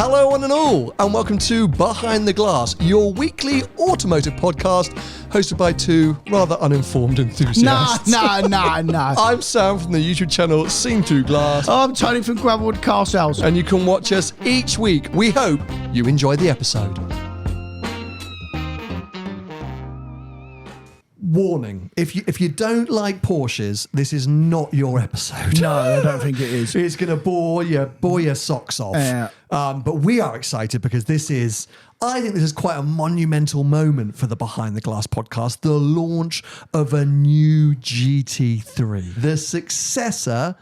Hello one and all, and welcome to Behind the Glass, your weekly automotive podcast hosted by two rather uninformed enthusiasts. No. I'm Sam from the YouTube channel Seen Through Glass. I'm Tony from Gravelwood Car Sales. And you can watch us each week. We hope you enjoy the episode. Warning, if you don't like Porsches, this is not your episode. No, I don't think it is. It's going to bore your socks off. Yeah. But we are excited because I think this is quite a monumental moment for the Behind the Glass podcast, the launch of a new GT3, the successor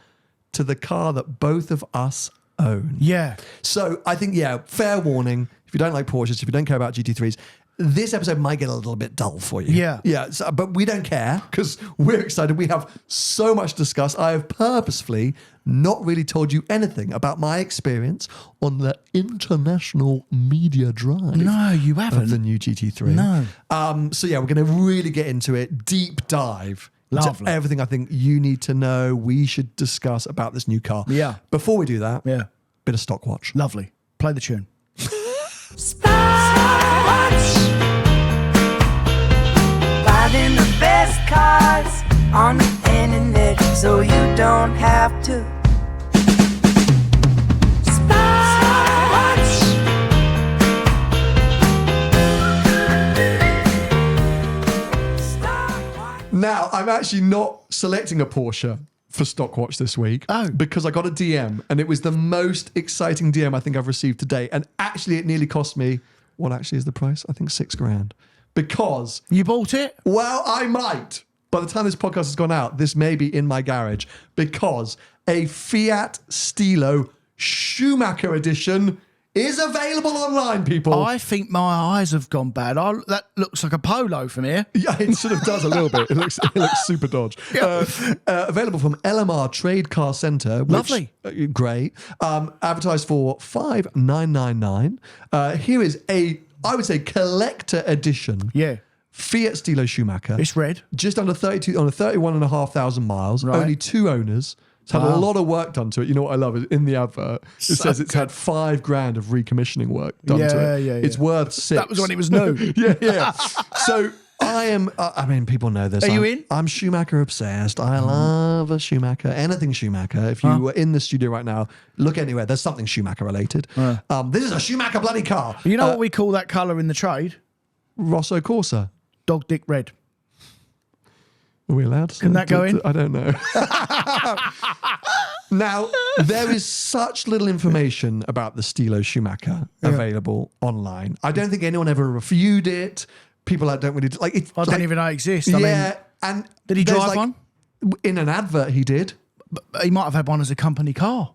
to the car that both of us own. Yeah. So I think, fair warning, if you don't like Porsches, if you don't care about GT3s, this episode might get a little bit dull for you. Yeah. Yeah, but we don't care because we're excited. We have so much to discuss. I have purposefully not really told you anything about my experience on the international media drive. No, you haven't. Of the new GT3. No. We're going to really get into it, deep dive. Lovely. Into everything I think you need to know, we should discuss about this new car. Yeah. Before we do that, Yeah. bit of stock watch. Lovely. Play the tune. Finding the best cars on the internet so you don't have to. Now, I'm actually not selecting a Porsche for Stockwatch this week because I got a DM and it was the most exciting DM I think I've received today. And actually, it nearly cost me, what actually is the price? I think $6,000. Because... You bought it? Well, I might. By the time this podcast has gone out, this may be in my garage because a Fiat Stilo Schumacher edition is available online, people. I think my eyes have gone bad. That looks like a Polo from here. Yeah, it sort of does a little bit. It looks super dodge. Yeah. Available from LMR Trade Car Centre. Lovely. Great. Advertised for $5,999. Here is I would say collector edition. Yeah. Fiat Stilo Schumacher. It's red. Just under 32 on 31,500 miles. Right. Only 2 owners. It's had a lot of work done to it. You know what I love is in the advert, it says it's had $5,000 of recommissioning work done to it. Yeah. It's worth $6,000. That was when it was new. Yeah. So I am, people know this. Are you in? I'm Schumacher obsessed. I love a Schumacher, anything Schumacher. If you were in the studio right now, look anywhere, there's something Schumacher related. This is a Schumacher bloody car. You know what we call that colour in the trade? Rosso Corsa. Dog dick red. Are we allowed to? Can that go in? I don't know. Now, there is such little information about the Stilo Schumacher available online. I don't think anyone ever reviewed it. People don't really like it. I don't even know it exists. I mean, and did he drive one? In an advert, he did. But he might have had one as a company car.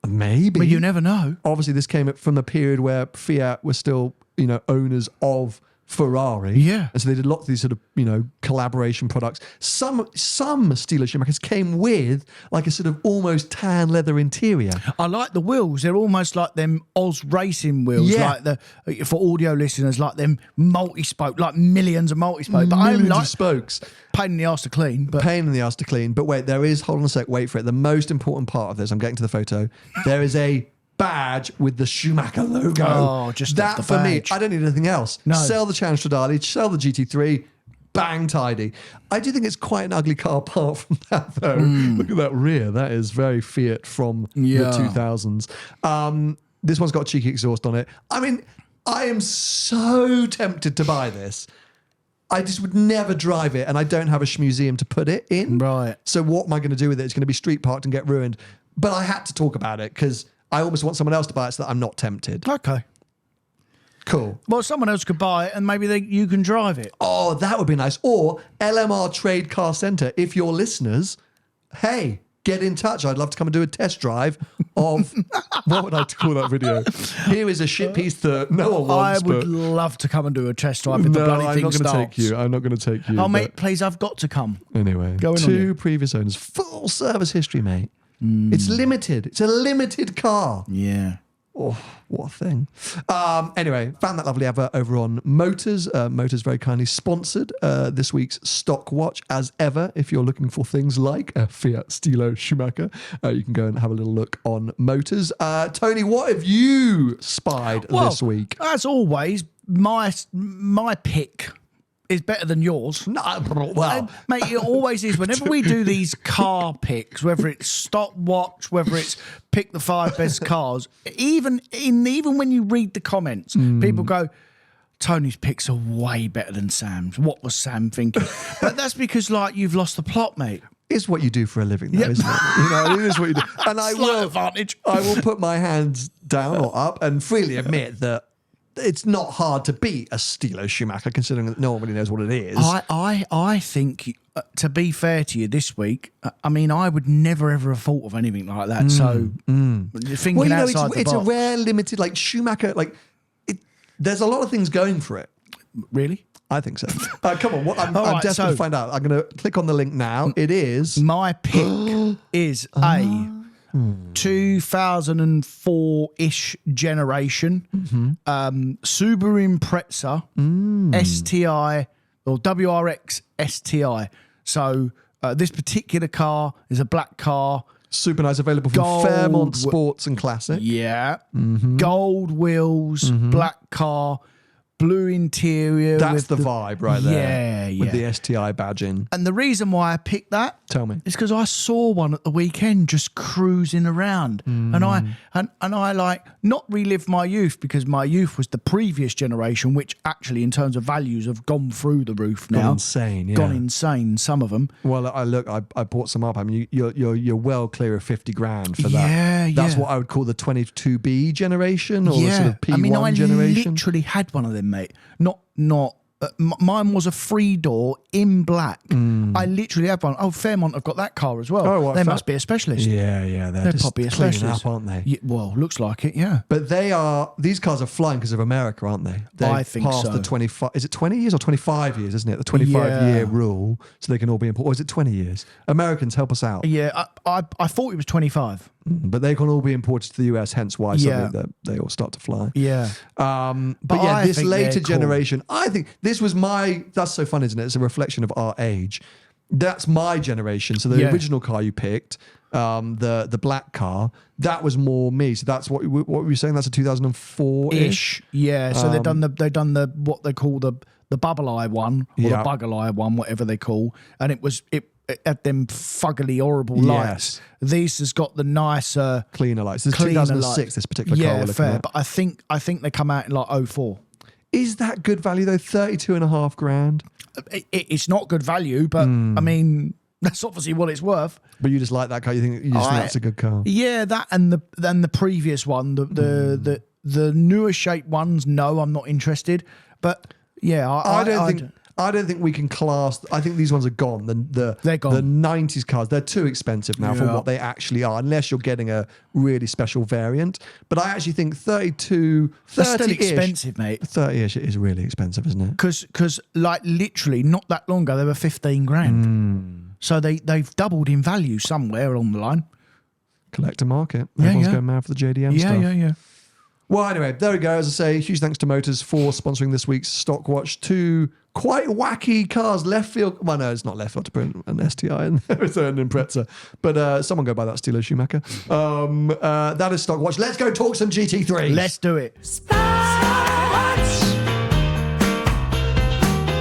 Maybe. But you never know. Obviously, this came from the period where Fiat were still, owners of Ferrari. Yeah. And so they did lots of these sort of, collaboration products. Some Stilo Schumachers came with like a sort of almost tan leather interior. I like the wheels. They're almost like them Oz racing wheels. Yeah. Like for audio listeners, like them multi-spoke, like millions of multi-spoke. But Millions I like of spokes. pain in the arse to clean. But Pain in the ass to clean. But wait, hold on a sec, wait for it. The most important part of this, I'm getting to the photo. There is a badge with the Schumacher logo. Oh, just that the for me. badge. I don't need anything else. No. Sell the Cian Stradale, sell the GT3, bang, tidy. I do think it's quite an ugly car apart from that, though. Look at that rear. That is very Fiat from the 2000s. This one's got a cheeky exhaust on it. I mean, I am so tempted to buy this. I just would never drive it, and I don't have a schmuseum to put it in. Right. So what am I going to do with it? It's going to be street parked and get ruined. But I had to talk about it because I almost want someone else to buy it so that I'm not tempted. okay. Cool. Well, someone else could buy it and maybe you can drive it. Oh, that would be nice. Or LMR Trade Car Centre. If you're listeners, hey, get in touch. I'd love to come and do a test drive of, what would I call that video? Here is a shit piece that no one wants. I would love to come and do a test drive if the bloody I'm thing not going to starts. take you. I'm not going to take you. Oh, mate, please, I've got to come. Anyway, Going on 2 you. previous owners, full service history, mate. It's limited. It's a limited car. Yeah. Oh, what a thing. Anyway, found that lovely advert over on Motors. Motors very kindly sponsored this week's stock watch. As ever, if you're looking for things like a Fiat Stilo Schumacher, you can go and have a little look on Motors. Tony, what have you spied this week? As always, my pick is better than yours. No, well, mate, it always is. Whenever we do these car picks, whether it's stopwatch, whether it's pick the 5 best cars, even when you read the comments, people go, Tony's picks are way better than Sam's. What was Sam thinking? But that's because, like, you've lost the plot, mate. It's what you do for a living, though, isn't it? You know, it is what you do. And I will put my hands down or up and freely admit that it's not hard to beat a Stilo Schumacher, considering that no one really knows what it is. I think, to be fair to you this week, I mean, I would never ever have thought of anything like that. So, thinking outside the box. It's a rare, limited, like Schumacher, like, there's a lot of things going for it. Really? I think so. Come on, I'm desperate to find out. I'm going to click on the link now. It is... My pick is a 2004-ish generation Subaru Impreza STI or WRX STI. So this particular car is a black car. Super nice, available from Fairmont Sports and Classic. Yeah. Gold wheels, black car, blue interior. That's the vibe right there. Yeah. With the STI badge in. And the reason why I picked that, tell me, is because I saw one at the weekend just cruising around, and I like not relived my youth, because my youth was the previous generation, which actually in terms of values have gone through the roof now. Gone insane. Some of them. Well, I bought some up. I mean, you're well clear of 50 grand for that. That's what I would call the 22B generation, or the sort of P1 generation. I literally had one of them, mate. Not mine was a 3-door in black. I literally had one. Oh, Fairmont have got that car as well. Oh, they must be a specialist. Yeah, they're just probably a cleaning specialist, up, aren't they? Yeah, well, looks like it. Yeah, but these cars are flying because of America, aren't they? I think passed so. The 25. Is it 20 years or 25 years? Isn't it the 25-year rule? So they can all be imported. Or is it 20 years? Americans, help us out. Yeah, I thought it was 25. But they can all be imported to the US, hence why suddenly they all start to fly. Yeah. But yeah, this later generation, I think this was that's so fun, isn't it? It's a reflection of our age. That's my generation. So the original car you picked, the black car, that was more me. So that's what were you saying? That's a 2004-ish? Yeah. So they've done the what they call the bubble eye one, or the buggle eye one, whatever they call, and it had them fuggly horrible lights. These has got the nicer cleaner lights. This is 2006 this particular car we're looking fair at. But I think they come out in like 04. Is that good value though? 32.5 grand. It's not good value, but I mean, that's obviously what it's worth. But you just like that car. You think that's a good car. Yeah, that and the previous one, the newer shape ones. No, I'm not interested. But yeah, I don't think we can class. I think these ones are gone. They're gone. The 90s cars, they're too expensive now for what they actually are, unless you're getting a really special variant. But I actually think 30-ish. That's still expensive, mate. 30-ish is really expensive, isn't it? Because like literally not that long ago, they were 15 grand. So they've doubled in value somewhere along the line. Collector market. Everyone's going mad for the JDM stuff. Yeah. Well, anyway, there we go. As I say, huge thanks to Motors for sponsoring this week's Stock Watch. 2 quite wacky cars, left field. Well, no, it's not left field to put an STI in there. It's an Impreza. But someone go buy that Stilo Schumacher. That is Stock Watch. Let's go talk some GT3s. Let's do it. Stopwatch.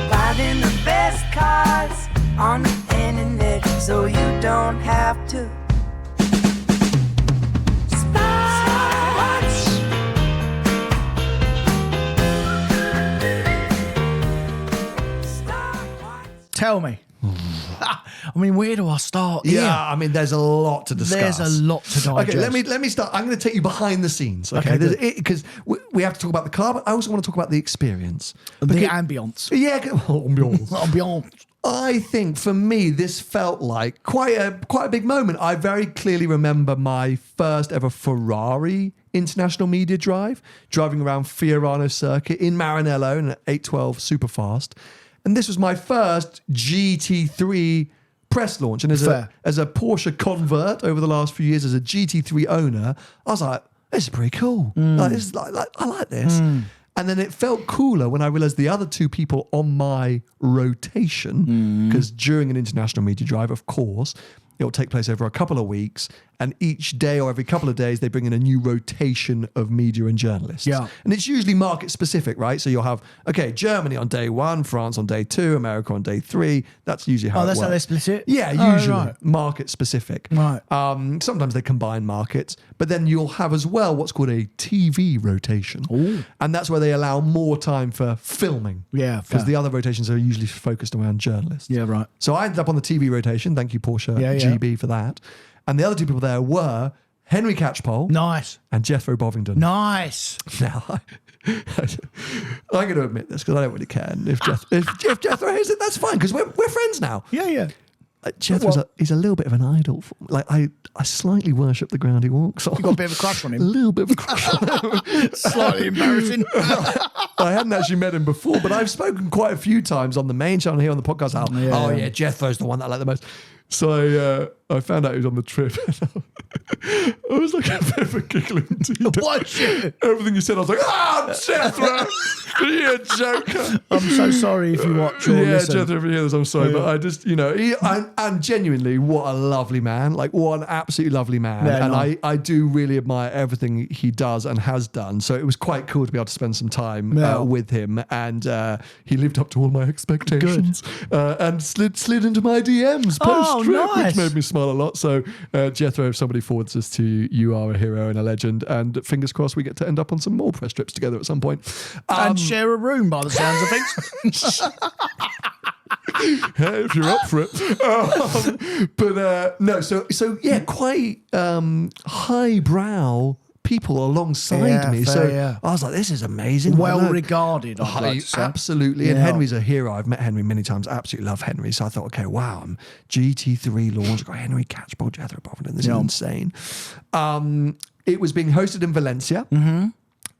Finding the best cars on the internet so you don't have to. Tell me. I mean, where do I start? Yeah, I mean, there's a lot to discuss. There's a lot to digest. Okay, let me start. I'm going to take you behind the scenes. Okay, because we have to talk about the car, but I also want to talk about the experience, the ambience. Yeah, ambience. Ambience. I think for me, this felt like quite a big moment. I very clearly remember my first ever Ferrari international media drive, driving around Fiorano Circuit in Maranello in an 812 Superfast. And this was my first GT3 press launch. And as a Porsche convert over the last few years, as a GT3 owner, I was like, this is pretty cool. Like, this is like I like this. And then it felt cooler when I realized the other two people on my rotation, because during an international media drive, of course, it will take place over a couple of weeks, and each day or every couple of days, they bring in a new rotation of media and journalists. Yeah. And it's usually market specific, right? So you'll have, Germany on day 1, France on day 2, America on day 3. That's usually how it works. That's how they split it? Yeah, usually market specific. Right. Sometimes they combine markets, but then you'll have as well what's called a TV rotation. Ooh. And that's where they allow more time for filming. Yeah, Because fair. the other rotations are usually focused around journalists. Yeah, right. So I ended up on the TV rotation. Thank you, Porsche GB, for that. And the other two people there were Henry Catchpole Nice. and Jethro Bovingdon. Nice. Now, I'm going to admit this because I don't really care. And if Jethro hears it, that's fine because we're friends now. Yeah. Jethro's he's a little bit of an idol. Like I slightly worship the ground he walks on. You got a bit of a crush on him. A little bit of a crush on him. Slightly embarrassing. I hadn't actually met him before, but I've spoken quite a few times on the main channel here on the podcast. How Jethro's the one that I like the most. So I found out he was on the trip. I was like a bit of a giggling dude. What shit? Everything you said, I was like, Jethro, you joker. I'm so sorry if you watch or listen. Jethro, if you hear this, I'm sorry. But I just, and genuinely, what a lovely man. Like, what an absolutely lovely man. Yeah, and I do really admire everything he does and has done. So it was quite cool to be able to spend some time with him. And he lived up to all my expectations. And slid into my DMs post-trip, which made me smile a lot. So, Jethro, if somebody forwards this to you, you are a hero and a legend. And fingers crossed we get to end up on some more press trips together at some point. And share a room by the sounds of things. Hey, if you're up for it. Quite highbrow people alongside me. I was like, this is amazing. Well regarded, I'd like to say. Absolutely. And Henry's a hero. I've met Henry many times. Absolutely love Henry. So I thought, okay, wow, I'm GT3 launch. I've got Henry Catchpole, Jethro Bovingdon. This is insane. It was being hosted in Valencia. Mm-hmm.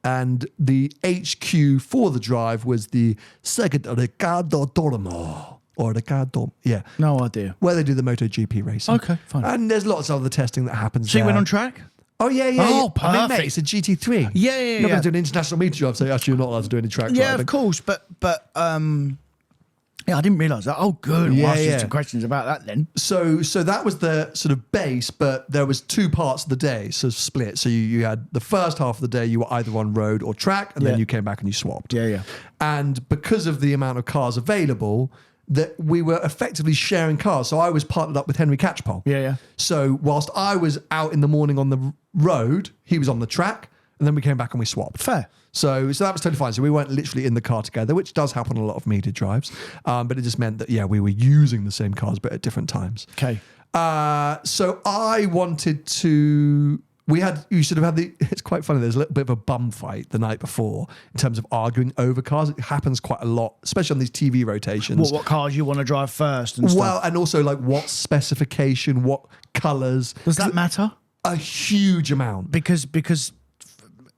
And the HQ for the drive was the Circuit Ricardo Tormo. Or Ricardo, No idea. Where they do the MotoGP racing. Okay, fine. And there's lots of other testing that happens So there. you went on track? Oh, yeah. Oh, perfect. I mean, mate, it's a GT3. Yeah. You're not going to do an international meter drive, so actually you're not allowed to do any track driving. Yeah, of course. But I didn't realise that. Oh, good. We'll ask you some questions about that then. So that was the sort of base, but there was two parts of the day, so split. So you had the first half of the day, you were either on road or track, and then you came back and you swapped. Yeah. And because of the amount of cars available, that we were effectively sharing cars. So I was partnered up with Henry Catchpole. Yeah. So whilst I was out in the morning on the road, he was on the track, and then we came back and we swapped. Fair. So that was totally fine. So we weren't literally in the car together, which does happen on a lot of media drives. But it just meant that, we were using the same cars, but at different times. Okay. So I wanted to... You sort of had it's quite funny, there's a little bit of a bum fight the night before in terms of arguing over cars. It happens quite a lot, especially on these TV rotations. What cars you want to drive first and stuff. Well, and also like what specification, what colours. Does that matter? A huge amount. Because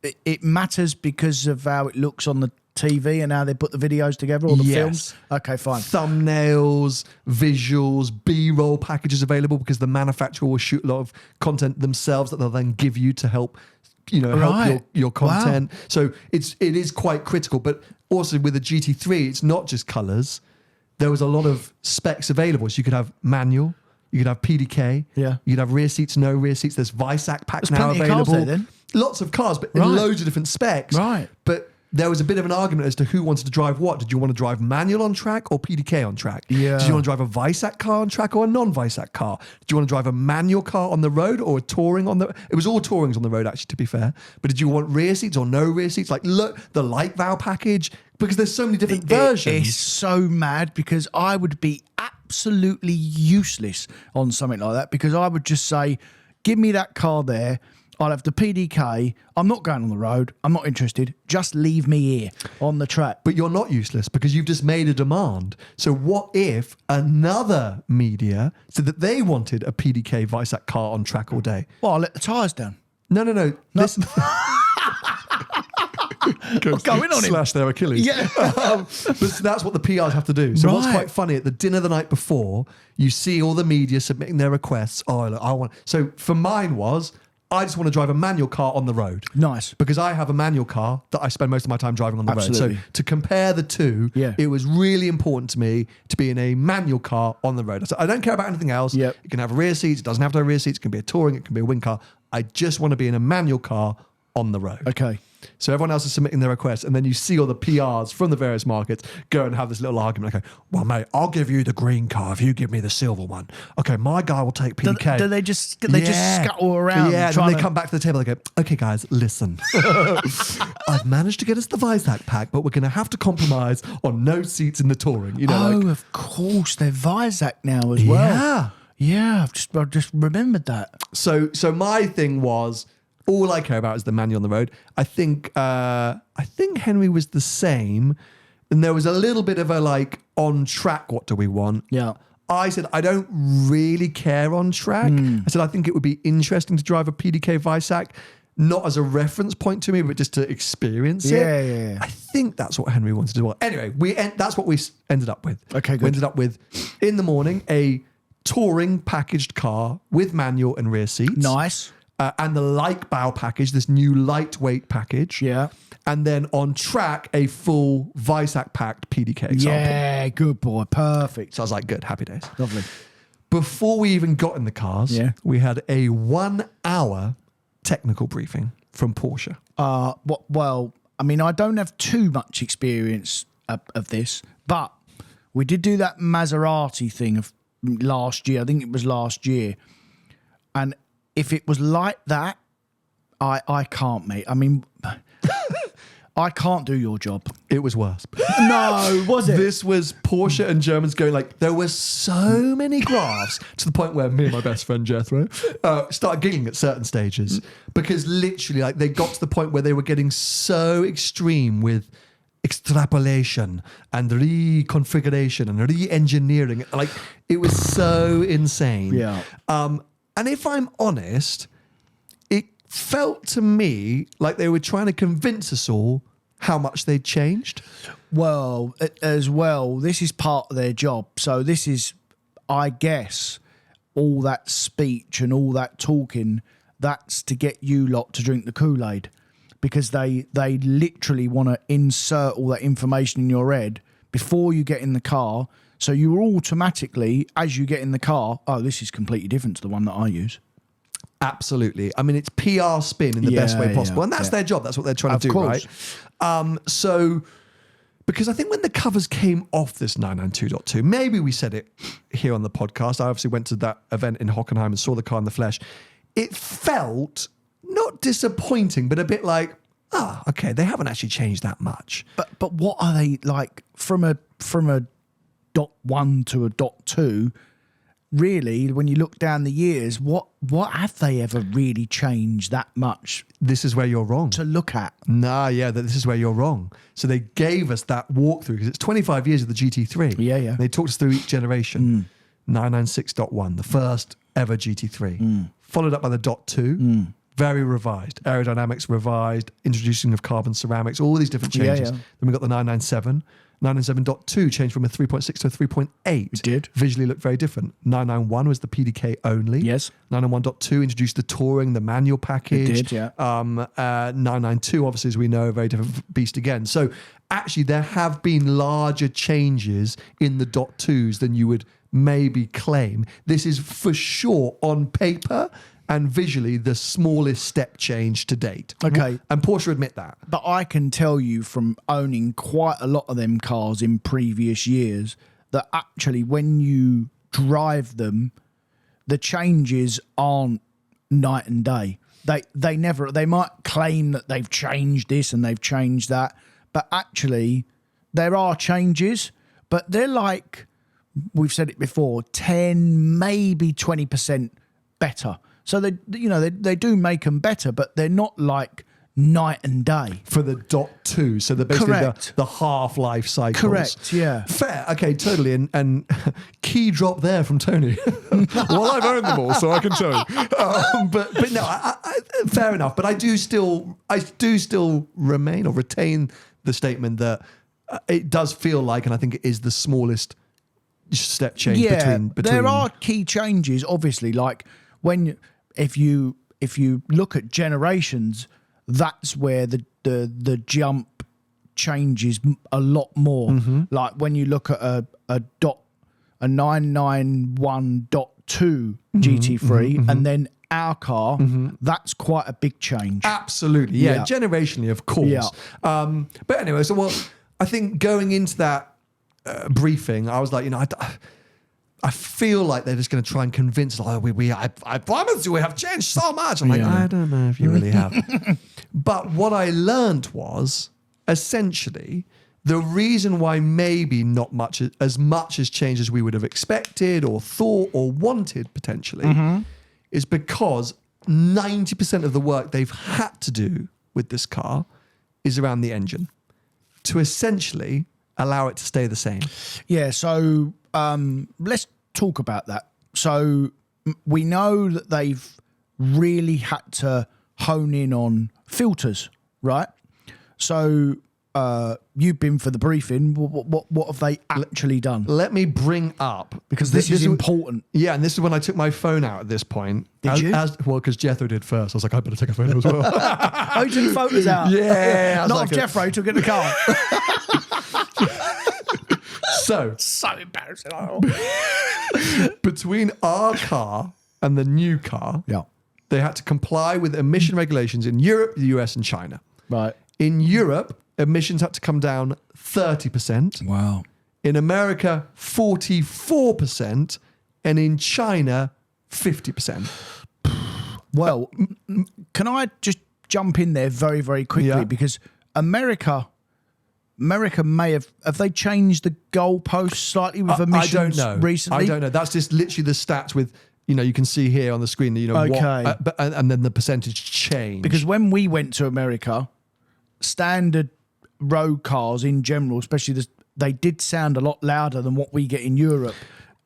it matters because of how it looks on the TV and how they put the videos together or the films? Okay, fine. Thumbnails, visuals, B-roll packages available because the manufacturer will shoot a lot of content themselves that they'll then give you to help help your content. Wow. So it is quite critical. But also with the GT3, it's not just colours. There was a lot of specs available. So you could have manual, you could have PDK, you could have rear seats, no rear seats. There's Visac packs now available. Cars there, then? Lots of cars, but in loads of different specs. Right. But there was a bit of an argument as to who wanted to drive what. Did you want to drive manual on track or PDK on track? Yeah. Did you want to drive a Visac car on track or a non-Visac car? Did you want to drive a manual car on the road or a touring on the... It was all tourings on the road, actually, to be fair. But did you want rear seats or no rear seats? Like, look, the light valve package, because there's so many different versions. It's so mad because I would be absolutely useless on something like that because I would just say, give me that car there. I'll have the PDK. I'm not going on the road. I'm not interested. Just leave me here on the track. But you're not useless because you've just made a demand. So what if another media said that they wanted a PDK Visac car on track all day? Well, I'll let the tyres down. No. Listen. Going on slash their Achilles. Yeah. But that's what the PRs have to do. So what's quite funny, at the dinner the night before, you see all the media submitting their requests. Oh, look, I want... So for mine was... I just want to drive a manual car on the road. Nice. Because I have a manual car that I spend most of my time driving on the road. So to compare the two, it was really important to me to be in a manual car on the road. So I don't care about anything else. It can have rear seats. It doesn't have to have rear seats. It can be a touring. It can be a wing car. I just want to be in a manual car on the road. Okay. So everyone else is submitting their requests, and then you see all the PRs from the various markets go and have this little argument. Okay, well, mate, I'll give you the green car if you give me the silver one. Okay, my guy will take PDK. Do they just scuttle around? Yeah, and then they come back to the table. They go, okay, guys, listen. I've managed to get us the Visac pack, but we're going to have to compromise on no seats in the touring. You know, of course, they're Visac now as well. Yeah, I've just remembered that. So my thing was, all I care about is the manual on the road. I think Henry was the same, and there was a little bit of a like on track. What do we want? Yeah. I said I don't really care on track. I said I think it would be interesting to drive a PDK Visac, not as a reference point to me, but just to experience it. Yeah. I think that's what Henry wanted to do. Well, anyway, that's what we ended up with. Okay, good. We ended up with in the morning a touring packaged car with manual and rear seats. Nice. And the like bow package, this new lightweight package. Yeah. And then on track, a full Visac packed PDK example. Yeah, good boy. Perfect. So I was like, good, happy days. Lovely. Before we even got in the cars, we had a 1 hour technical briefing from Porsche. Well, I mean, I don't have too much experience of this, but we did do that Maserati thing of last year. I think it was last year. And if it was like that, I can't, mate. I mean, I can't do your job. It was worse. No, was it? This was Porsche and Germans going like, there were so many graphs to the point where me and my best friend Jethro started giggling at certain stages because literally like they got to the point where they were getting so extreme with extrapolation and reconfiguration and re-engineering. Like it was so insane. Yeah. And if I'm honest, it felt to me like they were trying to convince us all how much they'd changed. Well, as well, this is part of their job. So this is, I guess, all that speech and all that talking, that's to get you lot to drink the Kool-Aid. Because they literally want to insert all that information in your head before you get in the car. So you automatically, as you get in the car, oh, this is completely different to the one that I use. Absolutely. I mean, it's PR spin in the best way possible. And that's their job. That's what they're trying to do, right? So, because I think when the covers came off this 992.2, maybe we said it here on the podcast. I obviously went to that event in Hockenheim and saw the car in the flesh. It felt not disappointing, but a bit like, okay, they haven't actually changed that much. But what are they like from a .1 to a .2? Really, when you look down the years, what have they ever really changed that much? This is where you're wrong. To look at. This is where you're wrong. So they gave us that walkthrough because it's 25 years of the GT3. Yeah. They talked us through each generation. 996.1, the first ever GT3. Followed up by the .2. Very revised. Aerodynamics revised, introducing of carbon ceramics, all these different changes. Then we got the 997. 997.2 changed from a 3.6 to a 3.8. It did. Visually looked very different. 991 was the PDK only. Yes. 991.2 introduced the touring, the manual package. It did, yeah. 992, obviously, as we know, a very different beast again. So actually, there have been larger changes in the .2s than you would maybe claim. This is for sure on paper and visually the smallest step change to date. Okay. And Porsche admit that. But I can tell you from owning quite a lot of them cars in previous years that actually when you drive them, the changes aren't night and day. They might claim that they've changed this and they've changed that, but actually there are changes, but they're like, we've said it before, 10, maybe 20% better. So they do make them better, but they're not like night and day. For the .2, so they're basically the half-life cycles. Correct, yeah. Fair, okay, totally. And key drop there from Tony. Well, I've owned them all, so I can tell you. But no, I, fair enough. But I do still remain or retain the statement that it does feel like, and I think it is the smallest step change between. There are key changes, obviously, like if you if you look at generations, that's where the jump changes a lot more. Like when you look at a 991.2 GT3 and then our car, that's quite a big change. Absolutely, yeah. Generationally, of course. Yeah. But anyway, so I think going into that briefing, I was like, I feel like they're just going to try and convince, I promise you we have changed so much. I'm like, I don't know if you really have. But what I learned was, essentially, the reason why maybe not much has changed as we would have expected or thought or wanted potentially is because 90% of the work they've had to do with this car is around the engine to essentially allow it to stay the same. Yeah, so let's talk about that. So we know that they've really had to hone in on filters, right? So you've been for the briefing. What have they actually done? Let me bring up... Because this is important. Yeah, and this is when I took my phone out at this point. Did you? Because Jethro did first. I was like, I better take a photo as well. Oh, you took photos out? Yeah. Not of Jethro, took it in the car. So embarrassing. Between our car and the new car, they had to comply with emission regulations in Europe, the US, and China. Right. In Europe, emissions had to come down 30%. Wow. In America, 44%. And in China, 50%. Well, can I just jump in there very, very quickly? Because America may have they changed the goalposts slightly with emissions recently? I don't know. That's just literally the stats with, you can see here on the screen, okay. and then the percentage change. Because when we went to America, standard road cars in general, especially they did sound a lot louder than what we get in Europe.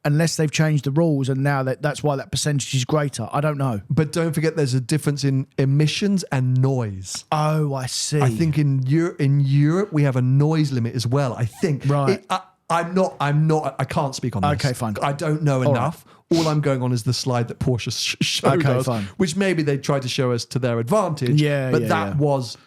Unless they've changed the rules and now that's why that percentage is greater. I don't know. But don't forget there's a difference in emissions and noise. Oh, I see. I think in Europe we have a noise limit as well. I think. Right. I can't speak on this. Okay, fine. I don't know enough. Right. All I'm going on is the slide that Porsche showed us, which maybe they tried to show us to their advantage. Yeah, but that was...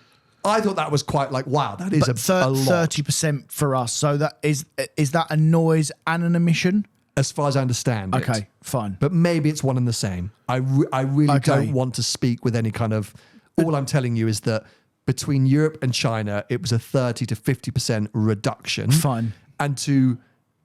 I thought that was quite like, wow, that is a lot. 30% for us. So that is that a noise and an emission? As far as I understand it. Okay, fine. But maybe it's one and the same. I really don't want to speak with any kind of... All I'm telling you is that between Europe and China, it was a 30 to 50% reduction. Fine. And to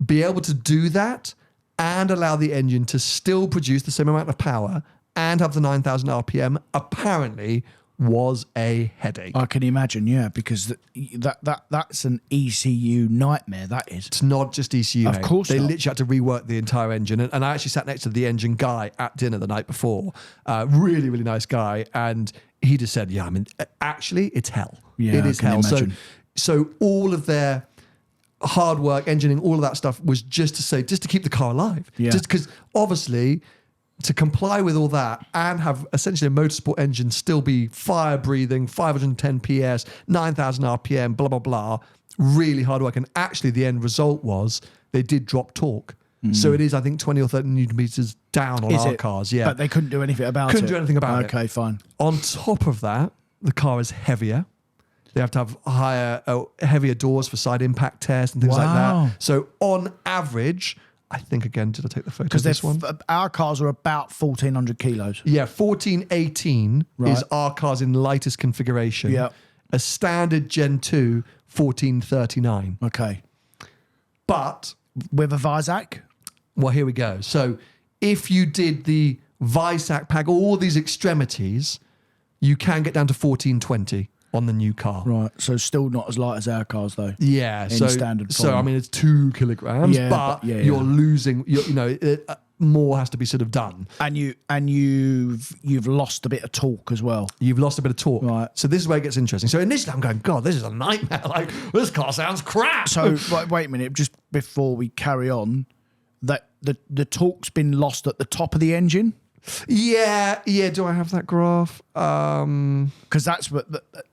be able to do that and allow the engine to still produce the same amount of power and have the 9,000 RPM apparently was a headache. I can imagine, yeah, because that's an ECU nightmare, that is. It's not just ECU. Of course They not. literally had to rework the entire engine. And I actually sat next to the engine guy at dinner the night before. Really, really nice guy. And he just said, yeah, I mean, actually, it's hell. Yeah, it is I can hell. imagine. So all of their hard work, engineering, all of that stuff was just to keep the car alive. Yeah. Just because obviously... to comply with all that and have essentially a motorsport engine still be fire breathing, 510 PS, 9,000 RPM, blah, blah, blah, really hard work. And actually the end result was they did drop torque. So it is, I think, 20 or 30 newton meters down on our cars. Yeah. But they couldn't do anything about it. Couldn't do anything about it. Okay, fine. On top of that, the car is heavier. They have to have heavier doors for side impact tests and things like that. So on average... I think, again, did I take the photo of this one? Our cars are about 1,400 kilos. Yeah, 1418 is our car's in lightest configuration. Yeah. A standard Gen 2, 1439. Okay. But... with a Visac? Well, here we go. So if you did the Visac pack, all these extremities, you can get down to 1420 on the new car. Right. So still not as light as our cars, though. Yeah. In standard form. So, I mean, it's 2 kilograms, Yeah, but yeah. you're losing, more has to be sort of done. And you've lost a bit of torque as well. You've lost a bit of torque. Right. So this is where it gets interesting. So initially I'm going, God, this is a nightmare. Like, this car sounds crap. So wait a minute, just before we carry on, that the torque's been lost at the top of the engine? Yeah. Do I have that graph? Because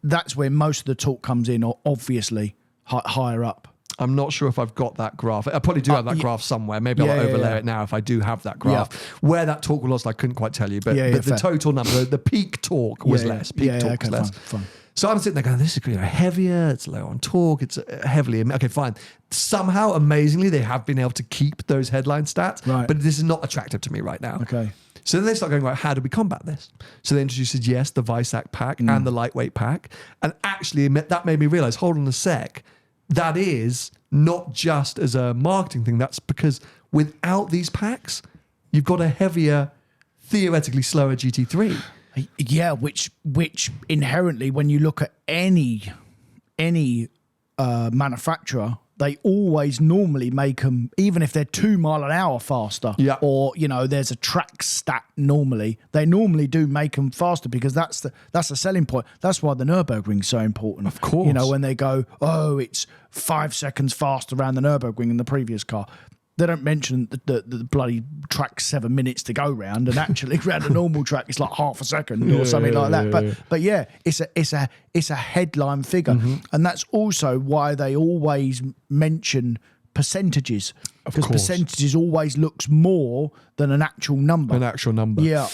that's where most of the torque comes in, obviously, higher up. I'm not sure if I've got that graph. I probably do have that graph somewhere. Maybe I'll overlay it now if I do have that graph. Where that torque was lost, I couldn't quite tell you. But, the total number, the peak torque was less. Peak torque was less. Fine. So I'm sitting there going, this is heavier, it's low on torque, it's heavily... Okay, fine. Somehow, amazingly, they have been able to keep those headline stats, but this is not attractive to me right now. Okay. So then they start going, right, how do we combat this? So they introduced, yes, the Visac pack and the lightweight pack. And actually, that made me realize, hold on a sec, that is not just as a marketing thing, that's because without these packs, you've got a heavier, theoretically slower GT3. Yeah, which inherently, when you look at any manufacturer, they always normally make them, even if they're 2 mile an hour faster, or there's a track stat normally, they normally do make them faster because that's a selling point. That's why the Nürburgring's so important. Of course, when they go, oh, it's 5 seconds faster around the Nürburgring than the previous car. They don't mention the bloody track 7 minutes to go round, and actually around a normal track it's like half a second or something like that. But yeah, it's a headline figure, and that's also why they always mention percentages, because percentages always looks more than an actual number. Yeah.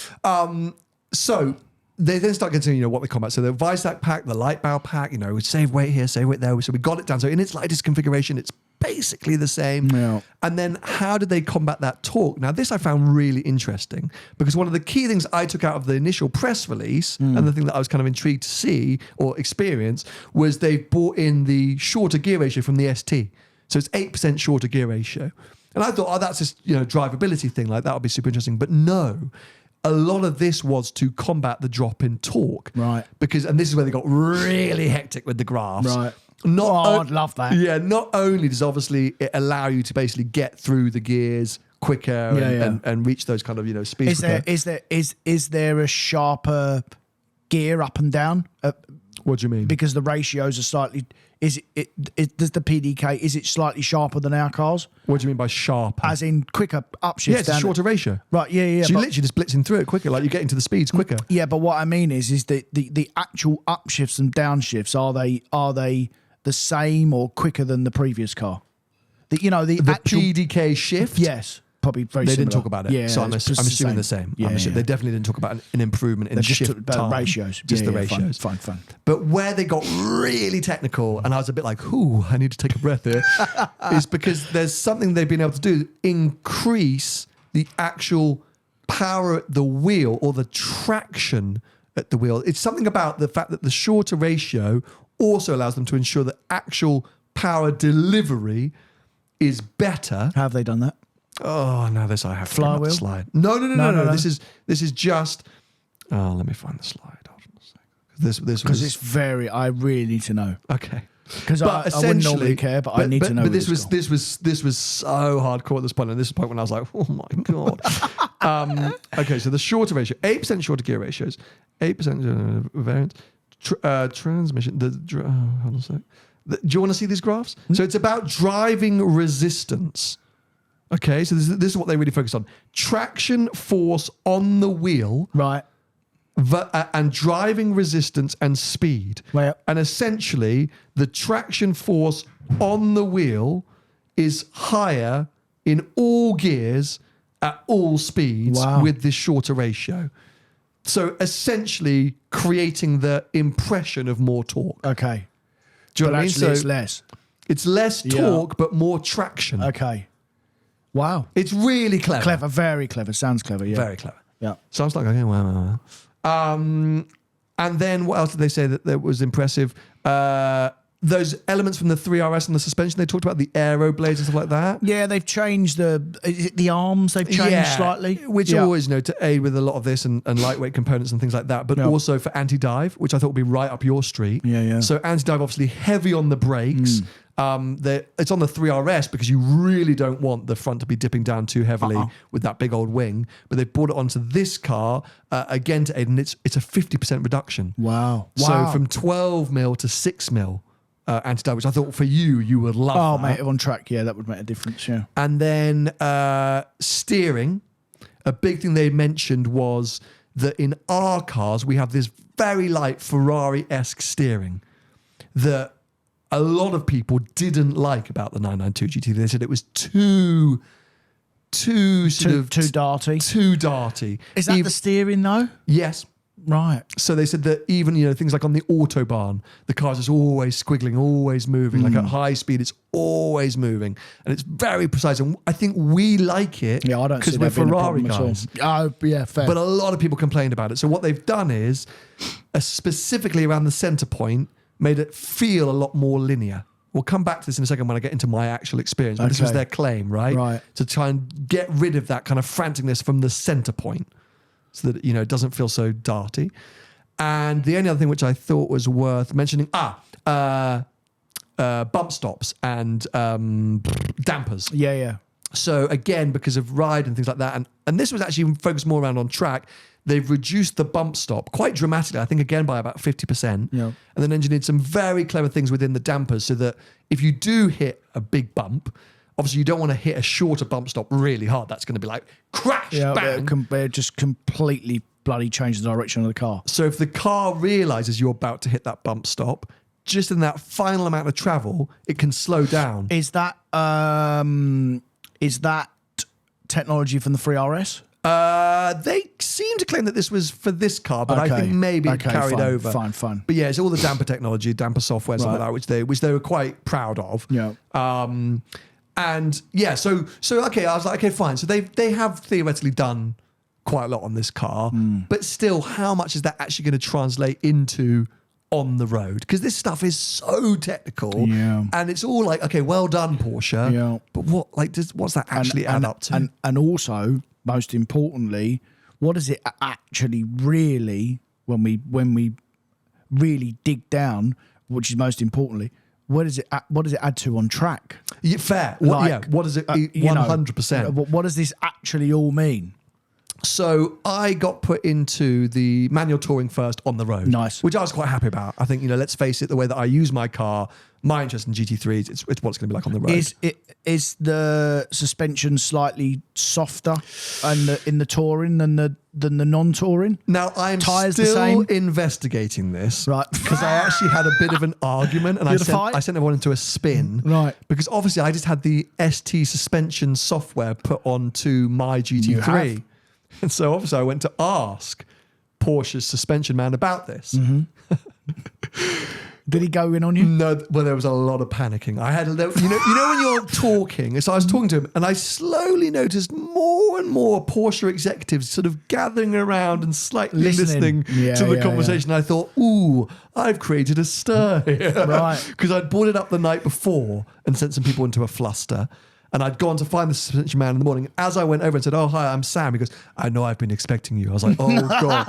So they then start getting what we combat. So the Visac pack, the light bow pack, we save weight here, save weight there. So we got it down. So in its lightest configuration, it's basically the same. Yeah. And then how did they combat that torque? Now, this I found really interesting because one of the key things I took out of the initial press release and the thing that I was kind of intrigued to see or experience was they brought in the shorter gear ratio from the ST. So it's 8% shorter gear ratio. And I thought, that's just, drivability thing. Like, that would be super interesting. But no, a lot of this was to combat the drop in torque. Right. And this is where they got really hectic with the graphs. Right. I'd love that. Yeah, not only does obviously it allow you to basically get through the gears quicker and reach those kind of speeds. Is there a sharper gear up and down? What do you mean? Because the ratios are slightly. Does the PDK, is it slightly sharper than our cars? What do you mean by sharper? As in quicker upshifts. Yeah, it's a shorter ratio. Right, yeah. So you're literally just blitzing through it quicker, like you're getting to the speeds quicker. Yeah, but what I mean is the actual upshifts and downshifts, are they the same or quicker than the previous car? The actual PDK shift? Yes. Probably very They similar. didn't talk about it, yeah, so I'm assuming the same. Yeah, They definitely didn't talk about an improvement in shift time. Ratios. Just the ratios. Fine. But where they got really technical, and I was a bit like, I need to take a breath here, is because there's something they've been able to do, increase the actual power at the wheel or the traction at the wheel. It's something about the fact that the shorter ratio also allows them to ensure that actual power delivery is better. How have they done that? Oh, no, this I have to Flywheel? the slide. No. This is just... Oh, let me find the slide. Hold on a second. This because it's very... I really need to know. Okay. Because I wouldn't normally care, but I need to know. But this was so hardcore at this point, and this is the point when I was like, oh my god. Okay, so the shorter ratio, 8% shorter gear ratios, 8% variance, transmission. Hold on a sec. Do you want to see these graphs? So it's about driving resistance. Okay, so this is what they really focus on: traction force on the wheel, right? And driving resistance and speed. Right. And essentially, the traction force on the wheel is higher in all gears at all speeds with this shorter ratio. So essentially, creating the impression of more torque. Okay. Do you know what I mean? So it's less. It's less torque, but more traction. Okay. Wow. It's really clever. Clever, very clever. Sounds clever, yeah. Very clever. Yeah. So I was like, okay, wow. And then what else did they say that was impressive? Those elements from the 3RS and the suspension, they talked about the aero blades and stuff like that. Yeah, they've changed the arms, they've changed slightly. Which always, to aid with a lot of this and lightweight components and things like that, but also for anti-dive, which I thought would be right up your street. Yeah. So anti-dive, obviously heavy on the brakes. It's on the 3RS because you really don't want the front to be dipping down too heavily with that big old wing. But they've brought it onto this car again to aid, and it's a 50% reduction. Wow. So from 12 mil to 6 mil anti-dive, which I thought for you would love. Oh, mate, on track, that would make a difference, yeah. And then steering, a big thing they mentioned was that in our cars, we have this very light Ferrari-esque steering that a lot of people didn't like about the 992 GT3. They said it was too darty. Too darty. Is that the steering though? Yes. Right. So they said that even, things like on the Autobahn, the car's is always squiggling, always moving. Like at high speed, it's always moving. And it's very precise. And I think we like it I don't because we're Ferrari guys. Oh, yeah, fair. But a lot of people complained about it. So what they've done is, specifically around the center point, made it feel a lot more linear. We'll come back to this in a second when I get into my actual experience. But this was their claim, right? Right. To try and get rid of that kind of franticness from the center point, so that it doesn't feel so darty. And the only other thing which I thought was worth mentioning, bump stops and dampers. Yeah. So again, because of ride and things like that, and this was actually focused more around on track, they've reduced the bump stop quite dramatically, I think again by about 50%. Yeah. And then engineered some very clever things within the dampers so that if you do hit a big bump, obviously you don't want to hit a shorter bump stop really hard. That's going to be like crash, bang. It just completely bloody change the direction of the car. So if the car realizes you're about to hit that bump stop, just in that final amount of travel, it can slow down. Is that technology from the 3RS? They seem to claim that this was for this car, but I think maybe it carried over. Fine. But yeah, it's all the damper technology, damper software, something like that, which they were quite proud of. Yeah. And yeah, so okay, I was like, okay, fine. So they have theoretically done quite a lot on this car, but still, how much is that actually going to translate into on the road? Because this stuff is so technical, and it's all like, okay, well done, Porsche. Yeah. But what's that actually add up to? And also, most importantly, what does it actually really, when we really dig down, which is most importantly, what does it add to on track? Yeah, fair. What does it? 100%. What does this actually all mean? So I got put into the manual touring first on the road. Nice. Which I was quite happy about. I think, let's face it, the way that I use my car, my interest in GT3s, it's what it's going to be like on the road. Is the suspension slightly softer in the touring than the non-touring? Now, I'm still investigating this. Right. Because I actually had a bit of an argument and I sent everyone into a spin. Right. Because obviously I just had the ST suspension software put onto my GT3. You have. And so obviously I went to ask Porsche's suspension man about this. Mm-hmm. Did he go in on you? No, well, there was a lot of panicking. I had, when you're talking, so I was talking to him and I slowly noticed more and more Porsche executives sort of gathering around and slightly listening to the conversation. I thought, ooh, I've created a stir here. Right. Because I'd brought it up the night before and sent some people into a fluster. And I'd gone to find the suspension man in the morning. As I went over and said, oh, hi, I'm Sam. He goes, I know I've been expecting you. I was like, oh, God.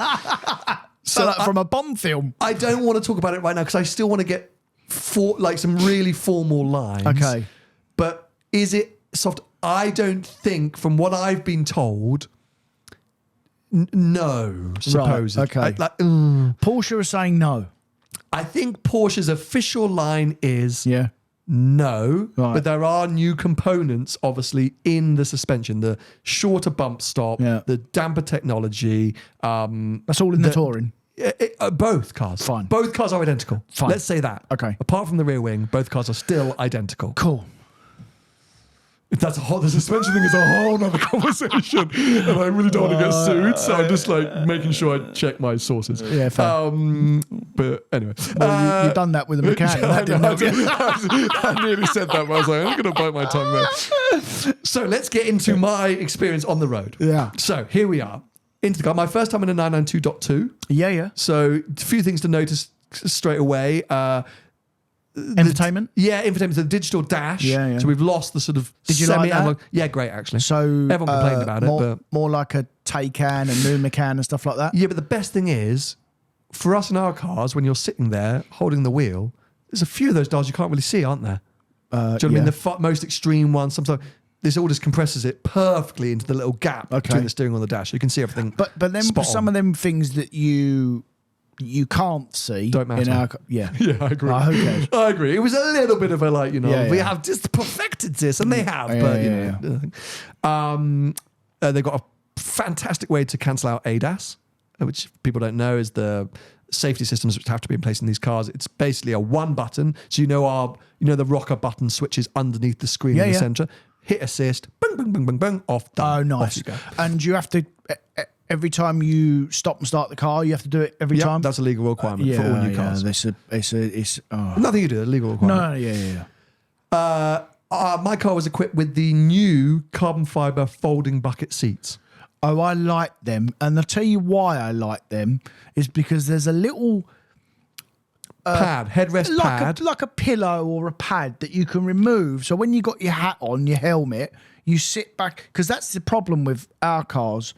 So like from a Bond film. I don't want to talk about it right now because I still want to get some really formal lines. Okay. But is it soft? I don't think, from what I've been told, no, supposedly. Right, okay. Porsche is saying no. I think Porsche's official line is... Yeah. No, right. But there are new components, obviously, in the suspension. The shorter bump stop, the damper technology. That's all in the touring? Both cars. Fine. Both cars are identical. Fine. Let's say that. Okay. Apart from the rear wing, both cars are still identical. Cool. The suspension thing is a whole other conversation, and I really don't want to get sued, so I'm just making sure I check my sources. Yeah, fair. But anyway, you've done that with a mechanic. I nearly said that, but I was like, I'm going to bite my tongue there. So let's get into my experience on the road. Yeah. So here we are into the car. My first time in a 992.2. Yeah. So a few things to notice straight away. Infotainment? Infotainment. The digital dash. Yeah. So we've lost the sort of Did you like that? Yeah, great actually. So everyone complained about it, but more like a Taycan and New Macan and stuff like that. Yeah, but the best thing is, for us in our cars, when you're sitting there holding the wheel, there's a few of those dials you can't really see, aren't there? Do you know what I mean? The most extreme ones. Sometimes this all just compresses it perfectly into the little gap between the steering wheel and the dash. You can see everything. But then some of them things that you can't see. Don't matter. Yeah, I agree. Who cares? I agree. It was a little bit of a we have just perfected this, and they have. They've got a fantastic way to cancel out ADAS, which people don't know is the safety systems which have to be in place in these cars. It's basically a one button. So the rocker button switches underneath the screen in the center. Hit assist, bang, bang, bang, bang, bang, off, done. Oh, nice. Off you go. And you have to, every time you stop and start the car, you have to do it every time? That's a legal requirement for all new cars. Nothing you do, a legal requirement. My car was equipped with the new carbon fiber folding bucket seats. Oh, I like them. And I'll tell you why I like them is because there's a little... headrest pad. Like a pillow or a pad that you can remove. So when you got your hat on, your helmet, you sit back. Because that's the problem with our cars,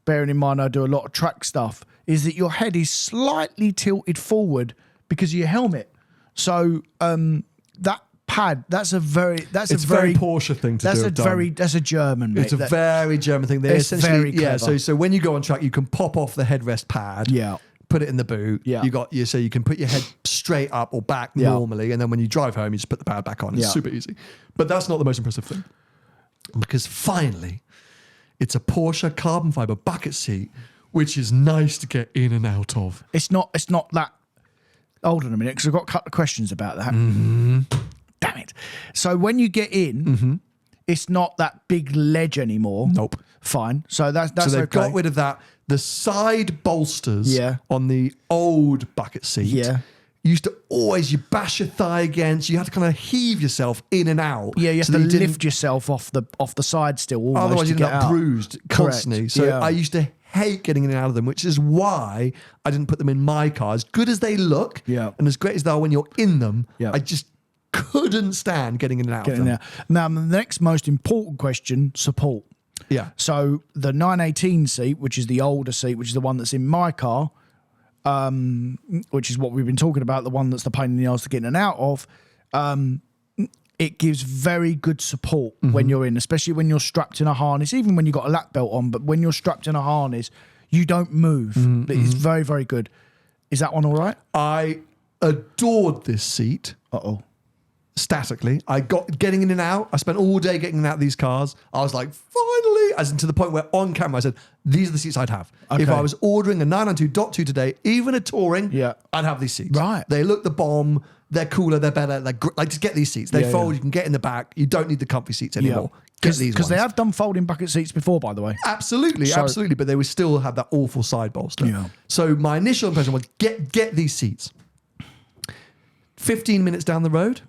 bearing in mind I do a lot of track stuff, is that your head is slightly tilted forward because of your helmet. So that pad, that's a very Porsche thing to do. That's a German. Mate. It's a very German thing. It's very clever. So when you go on track, you can pop off the headrest pad. Yeah. Put it in the boot. Yeah. So you can put your head straight up or back normally, and then when you drive home, you just put the pad back on. It's super easy. But that's not the most impressive thing, because finally, it's a Porsche carbon fiber bucket seat, which is nice to get in and out of. It's not that. Hold on a minute, because I've got a couple of questions about that. Mm-hmm. Damn it! So when you get in, it's not that big ledge anymore. Nope. Fine. So that's so they've okay. got rid of that. The side bolsters on the old bucket seat used to always, you bash your thigh against, you had to kind of heave yourself in and out. Yeah, you have to lift yourself off the side still. Almost otherwise, you end up out. bruised constantly. Correct. So I used to hate getting in and out of them, which is why I didn't put them in my car. As good as they look, and as great as they are when you're in them, I just couldn't stand getting in and out of them. Now, the next most important question, support. Yeah. So the 918 seat, which is the older seat, which is the one that's in my car, which is what we've been talking about, the one that's the pain in the ass to get in and out of, it gives very good support when you're in, especially when you're strapped in a harness, even when you've got a lap belt on, but when you're strapped in a harness, you don't move. It's very, very good. Is that one all right? I adored this seat. Statically, I got getting in and out. I spent all day getting in and out of these cars. I was like, finally, as in to the point where on camera I said, these are the seats I'd have. Okay. If I was ordering a 992.2 today, even a touring, I'd have these seats. Right. They look the bomb. They're cooler. They're better. Like, just get these seats. They fold. You can get in the back. You don't need the comfy seats anymore. Get these ones. Because they have done folding bucket seats before, by the way. Absolutely. But they would still have that awful side bolster. Yeah. So my initial impression was get these seats. 15 minutes down the road,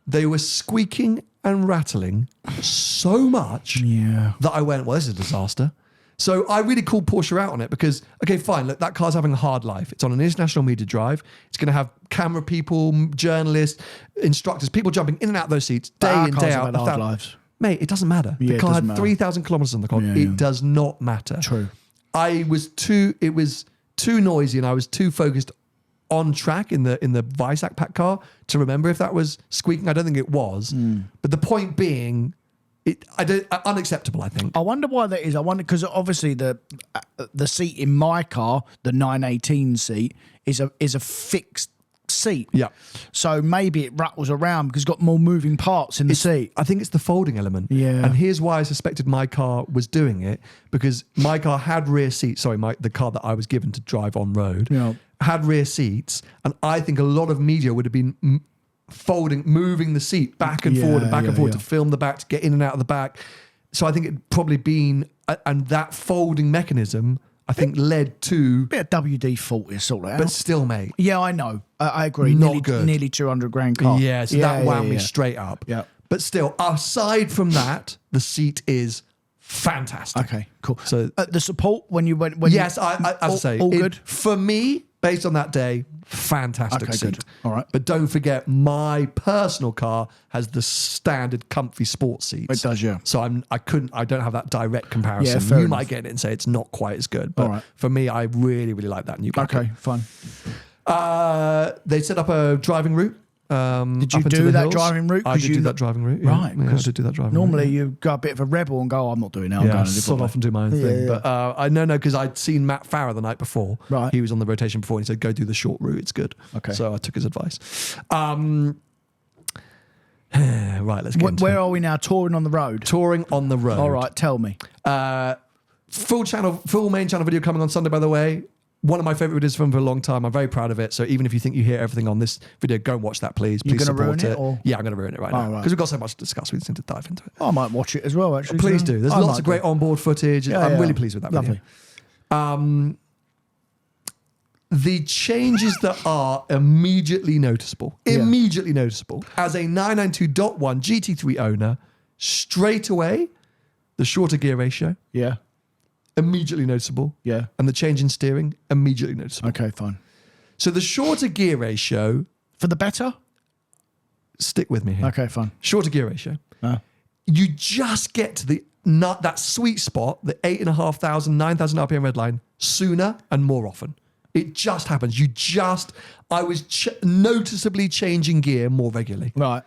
they were squeaking and rattling so much that I went, well, this is a disaster. So I really called Porsche out on it because, okay, fine, look, that car's having a hard life. It's on an international media drive. It's going to have camera people, journalists, instructors, people jumping in and out of those seats day in, day out. Hard lives. Mate, it doesn't matter. The car had 3,000 kilometers on the clock. It does not matter. True. It was too noisy and I was too focused on track in the Visac pack car to remember if that was squeaking. I don't think it was. But the point being, unacceptable, I think. I wonder why that is. I wonder because obviously the seat in my car, the 918 seat, is a fixed seat. Yeah. So maybe it rattles around because it's got more moving parts in the seat. I think it's the folding element. Yeah. And here's why I suspected my car was doing it, because my car had rear seats. Sorry, the car that I was given to drive on road had rear seats, and I think a lot of media would have been moving the seat back and forward and back and forward to film the back, to get in and out of the back. So I think it'd probably been, and that folding mechanism, I think, led to... Bit of WD-40 sort of out. But still, mate. Yeah, I know. I agree. Not good. Nearly 200 grand car. Yeah, so that wound me straight up. Yeah. But still, aside from that, the seat is fantastic. Okay, cool. So the support when yes, I say all good for me. Based on that day, fantastic seat. Good. All right. But don't forget, my personal car has the standard comfy sports seats. It does, yeah. So I don't have that direct comparison. Yeah, you might get it and say it's not quite as good. But for me, I really, really like that new bucket. Okay, fine. They set up a driving route. Did you do that driving route? I did do that driving route. Right. Yeah, I did do that driving normally route. you go a bit of a rebel and go, I'm not doing that. I'm going sort off and do my own thing. Yeah. But I know, because I'd seen Matt Farah the night before. Right. He was on the rotation before and he said, go do the short route. It's good. Okay. So I took his advice. Right, let's get into Where it. are we now? Touring on the road? Touring on the road. All right, tell me. Full main channel video coming on Sunday, by the way. one of my favorite videos from for a long time. I'm very proud of it. So even if you think you hear everything on this video, go and watch that, please. Please support it. Yeah, I'm going to ruin it right now because we've got so much to discuss. We just need to dive into it. I might watch it as well, actually. Please do. There's lots of great onboard footage. I'm really pleased with that Lovely. video. The changes that are immediately noticeable, as a 992.1 GT3 owner, straight away, the shorter gear ratio. Yeah. Immediately noticeable. Yeah. And the change in steering, immediately noticeable. Okay, fine. So the shorter gear ratio... For the better? Stick with me here. Okay, fine. Shorter gear ratio. You just get to that sweet spot, the 8,500, 9,000 RPM red line, sooner and more often. It just happens. I was noticeably changing gear more regularly. Right.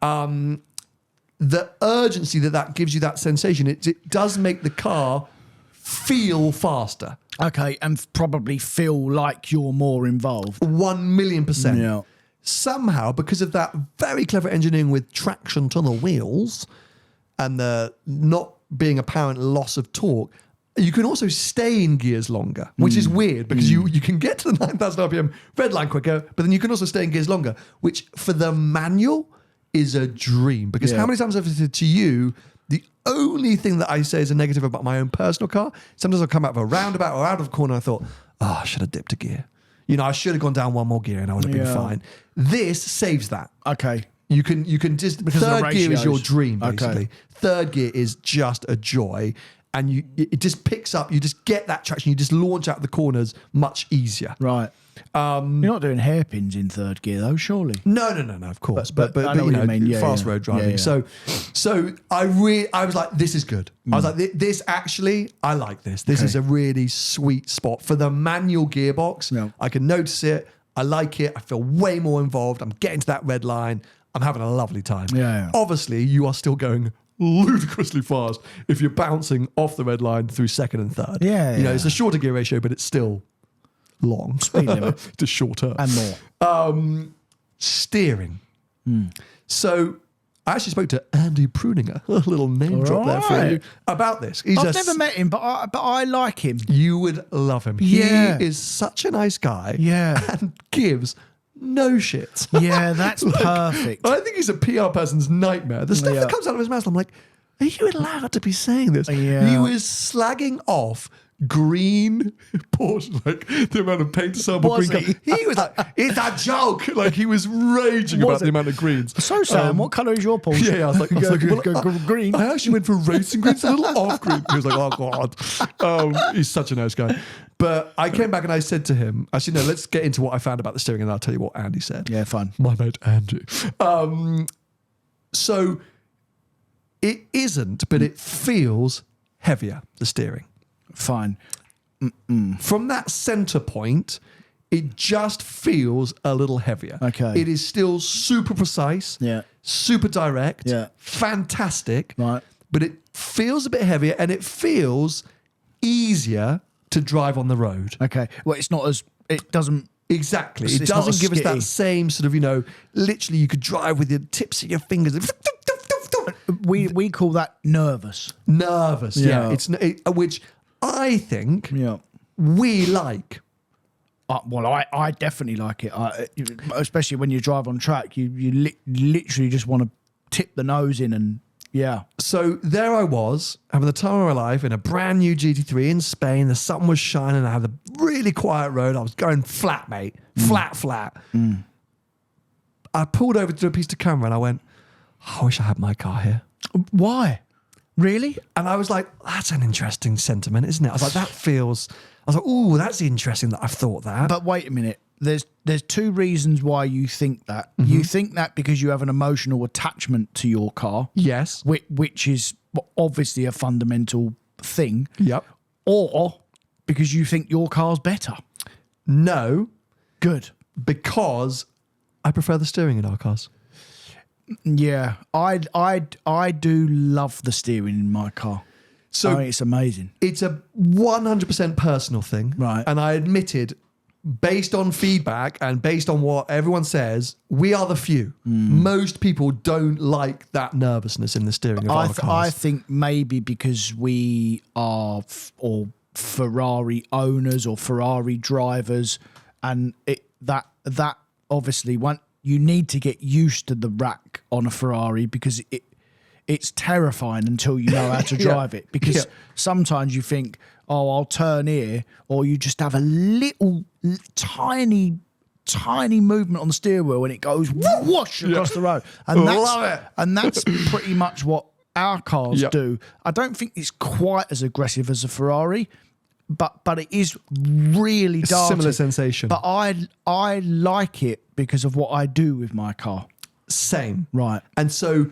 The urgency that gives you that sensation, it does make the car feel faster. Okay, and probably feel like you're more involved. 1,000,000%. Yeah. Somehow, because of that very clever engineering with traction to the wheels and the not being apparent loss of torque, you can also stay in gears longer, which is weird because you can get to the 9,000 RPM red line quicker, but then you can also stay in gears longer, which for the manual is a dream. Because how many times have I said to you, the only thing that I say is a negative about my own personal car, sometimes I'll come out of a roundabout or out of a corner and I thought, I should have dipped a gear. I should have gone down one more gear and I would have been fine. This saves that. Okay. You can just, because third gear is your dream, basically. Okay. Third gear is just a joy. And it just picks up, you just get that traction, you just launch out the corners much easier. Right. You're not doing hairpins in third gear though, surely? No, of course. But I know what you mean. Fast road driving. Yeah. So I was like, this is good. I was like, this actually, I like this. This is a really sweet spot. For the manual gearbox, I can notice it. I like it. I feel way more involved. I'm getting to that red line. I'm having a lovely time. Yeah. Obviously, you are still going ludicrously fast if you're bouncing off the red line through second and third. It's a shorter gear ratio, but it's still long. Speed limit. Just shorter. And more. Steering. So I actually spoke to Andy Pruninger, a little name drop there for you, about this. I've never met him, but I like him. You would love him. Yeah. He is such a nice guy. Yeah. And gives no shit. Yeah, that's perfect. I think he's a PR person's nightmare. The stuff that comes out of his mouth, I'm like, are you allowed to be saying this? Yeah. He was slagging off green Porsche, like the amount of paint sample green. He was like, it's a joke. Like he was raging about the amount of greens. So Sam, what colour is your Porsche? Yeah, I was like, go green. I actually went for racing green, it's a little off green. He was like, oh God. He's such a nice guy. But I came back and I said to him, actually, no, let's get into what I found about the steering and I'll tell you what Andy said. Yeah, fine. My mate Andy. So it isn't, but it feels heavier, the steering. Fine. From that center point, it just feels a little heavier. Okay. It is still super precise, super direct, fantastic, right? But it feels a bit heavier and it feels easier to drive on the road. Okay. Well, it doesn't. Exactly. It doesn't give us that same sort of, literally you could drive with the tips of your fingers. We call that nervous. Nervous, yeah. Which I think we like. Well, I definitely like it. Especially when you drive on track, you literally just want to tip the nose in and So there I was, having the time of my life in a brand new GT3 in Spain. The sun was shining. I had a really quiet road. I was going flat, mate. Flat. I pulled over to do a piece of camera and I went, I wish I had my car here. Why? Really? And I was like, that's an interesting sentiment, isn't it? I was like, I was like, ooh, that's interesting that I've thought that. But wait a minute. There's two reasons why you think that. Mm-hmm. You think that because you have an emotional attachment to your car. Yes. Which is obviously a fundamental thing. Yep. Or because you think your car's better. No. Good. Because I prefer the steering in our cars. Yeah, I do love the steering in my car. So it's amazing. It's a 100% personal thing, right? And I admitted, based on feedback and based on what everyone says, we are the few. Most people don't like that nervousness in the steering of our cars. I think maybe because we are or Ferrari owners or Ferrari drivers, and that obviously you need to get used to the rack on a Ferrari because it's terrifying until you know how to drive it. Because sometimes you think, oh, I'll turn here, or you just have a little tiny movement on the steering wheel and it goes whoosh across the road. And that's pretty much what our cars do. I don't think it's quite as aggressive as a Ferrari, but it is really dark. Similar sensation. But I like it because of what I do with my car. Same. Right. And so